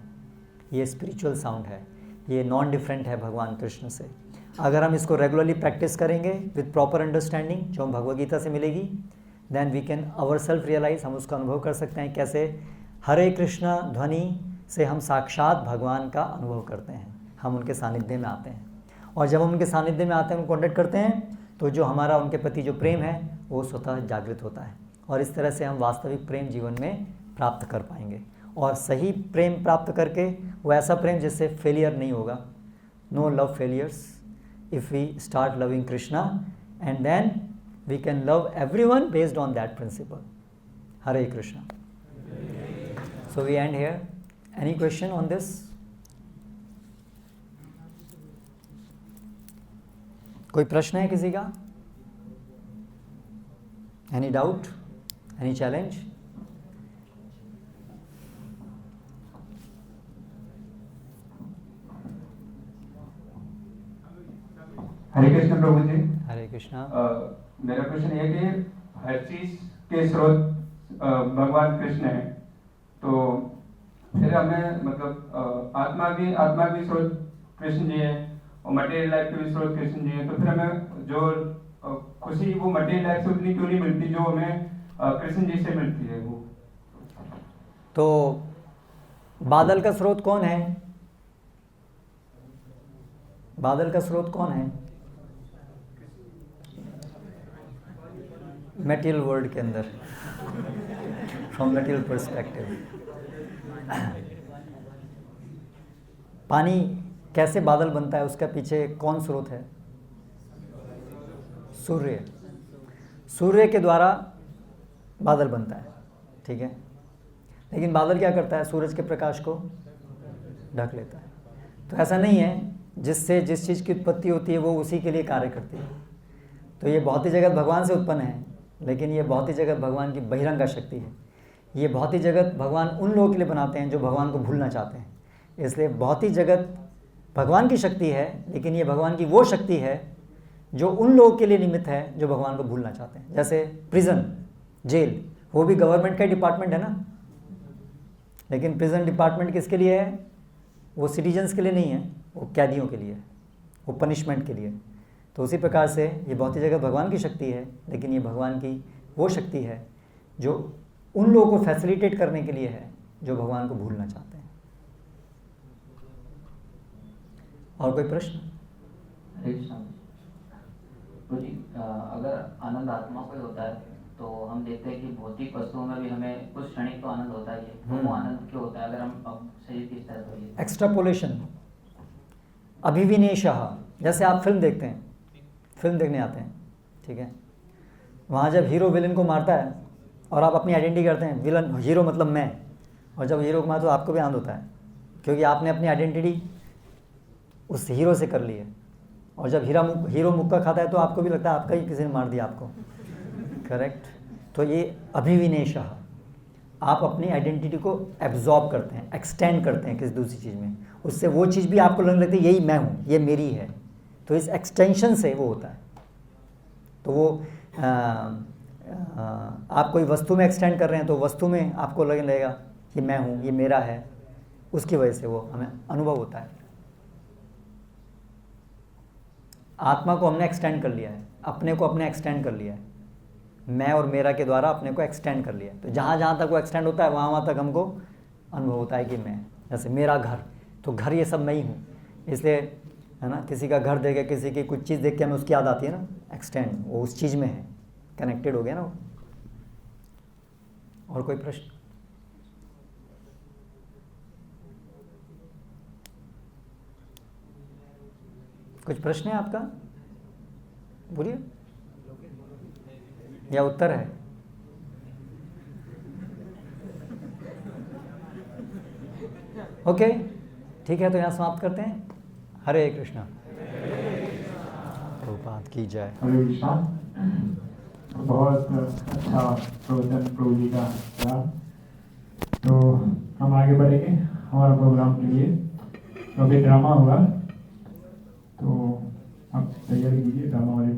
ये स्पिरिचुअल साउंड है, ये नॉन डिफरेंट है भगवान कृष्ण से. अगर हम इसको रेगुलरली प्रैक्टिस करेंगे विद प्रॉपर अंडरस्टैंडिंग जो हम भगवद गीता से मिलेगी, then we can our self realise, हम उसका अनुभव कर सकते हैं कैसे हरे कृष्णा ध्वनि से हम साक्षात भगवान का अनुभव करते हैं, हम उनके सानिध्य में आते हैं. और जब हम उनके सानिध्य में आते हैं, उनको कॉन्टेक्ट करते हैं, तो जो हमारा उनके प्रति जो प्रेम है वो स्वतः जागृत होता है. और इस तरह से हम वास्तविक प्रेम जीवन में प्राप्त कर पाएंगे. और सही प्रेम प्राप्त करके वो ऐसा प्रेम जिससे फेलियर नहीं होगा. No love failures if we start loving Krishna, and then we can love everyone based on that principle. Hare Krishna. So we end here. Any question on this? कोई प्रश्न है किसी का? Any doubt? Any challenge? हरे कृष्ण प्रभु जी. हरे कृष्णा. मेरा क्वेश्चन ये कि हर चीज के स्रोत भगवान कृष्ण है, तो फिर हमें मतलब आत्मा भी स्रोत कृष्ण जी है और मटेरियल लाइफ के भी स्रोत कृष्ण जी है, तो फिर हमें जो खुशी वो मटेरियल लाइफ से उतनी क्यों नहीं मिलती जो हमें कृष्ण जी से मिलती है? वो तो बादल का स्रोत कौन है? बादल का स्रोत कौन है? मटेरियल वर्ल्ड के अंदर फ्रॉम मटेरियल पर्सपेक्टिव। पानी कैसे बादल बनता है, उसका पीछे कौन स्रोत है? सूर्य। सूर्य के द्वारा बादल बनता है, ठीक है। लेकिन बादल क्या करता है? सूरज के प्रकाश को ढक लेता है। तो ऐसा नहीं है जिससे जिस चीज़ की उत्पत्ति होती है वो उसी के लिए कार्य करती है। तो ये भौतिक जगत भगवान से उत्पन्न है, लेकिन ये भौतिक जगत भगवान की बहिरंगा शक्ति है। ये भौतिक जगत भगवान उन लोगों के लिए बनाते हैं जो भगवान को भूलना चाहते हैं। इसलिए भौतिक जगत भगवान की शक्ति है, लेकिन ये भगवान की वो शक्ति है जो उन लोगों के लिए निमित्त है जो भगवान को भूलना चाहते हैं। जैसे प्रिजन, जेल, वो भी गवर्नमेंट का डिपार्टमेंट है ना, लेकिन प्रिजन डिपार्टमेंट किसके लिए है? वो सिटीजन्स के लिए नहीं है, वो कैदियों के लिए, वो पनिशमेंट के लिए। तो उसी प्रकार से ये भौतिक जगत भगवान की शक्ति है, लेकिन ये भगवान की वो शक्ति है जो उन लोगों को फैसिलिटेट करने के लिए है जो भगवान को भूलना चाहते हैं। और कोई प्रश्न? तो जी अगर आनंद आत्मा को ही होता है तो हम देखते हैं कि भौतिक वस्तुओं में भी हमें कुछ क्षणिक तो आनंद होता है, तो वो आनंद क्यों होता है अगर हम अब शरीर की तरह होइए? एक्स्ट्रापोलेशन, अभिविनेशः। जैसे आप फिल्म देखते हैं, फिल्म देखने आते हैं, ठीक है। वहाँ जब हीरो विलन को मारता है और आप अपनी आइडेंटिटी करते हैं, विलन हीरो मतलब मैं, और जब हीरो को मारता तो आपको भी आनंद होता है, क्योंकि आपने अपनी आइडेंटिटी उस हीरो से कर ली है। और जब हीरो मुक्का खाता है तो आपको भी लगता है आपका ही किसी ने मार दिया आपको, करेक्ट। तो ये अभिविनेशः, आप अपनी आइडेंटिटी को एब्जॉर्ब करते हैं, एक्सटेंड करते हैं किसी दूसरी चीज़ में, उससे वो चीज़ भी आपको लगने लगती है यही मैं हूँ, ये मेरी है। तो इस एक्सटेंशन से वो होता है। तो वो आप कोई वस्तु में एक्सटेंड कर रहे हैं तो वस्तु में आपको लगने लगेगा कि मैं हूँ, ये मेरा है, उसकी वजह से वो हमें अनुभव होता है। आत्मा को हमने एक्सटेंड कर लिया है, अपने को अपने एक्सटेंड कर लिया है, मैं और मेरा के द्वारा अपने को एक्सटेंड कर लिया है। तो जहाँ जहाँ तक वो एक्सटेंड होता है वहाँ वहाँ तक हमको अनुभव होता है कि मैं, जैसे मेरा घर, तो घर ये सब मैं ही हूँ, इसलिए है ना। किसी का घर देख के, किसी की कुछ चीज़ देख के हमें उसकी याद आती है ना, एक्सटेंड, वो उस चीज़ में है, कनेक्टेड हो गया ना वो। और कोई प्रश्न? कुछ प्रश्न है आपका? बोलिए, या उत्तर है? ओके, ठीक है, तो यहाँ समाप्त करते हैं। हरे कृष्णा। प्रभुपाद की जय। हरे कृष्णा। बहुत अच्छा प्रवचन प्रभु जी का था। तो हम आगे बढ़ेंगे हमारा प्रोग्राम के लिए। तो अभी ड्रामा होगा, तो आप तैयारी कीजिए ड्रामा वाली।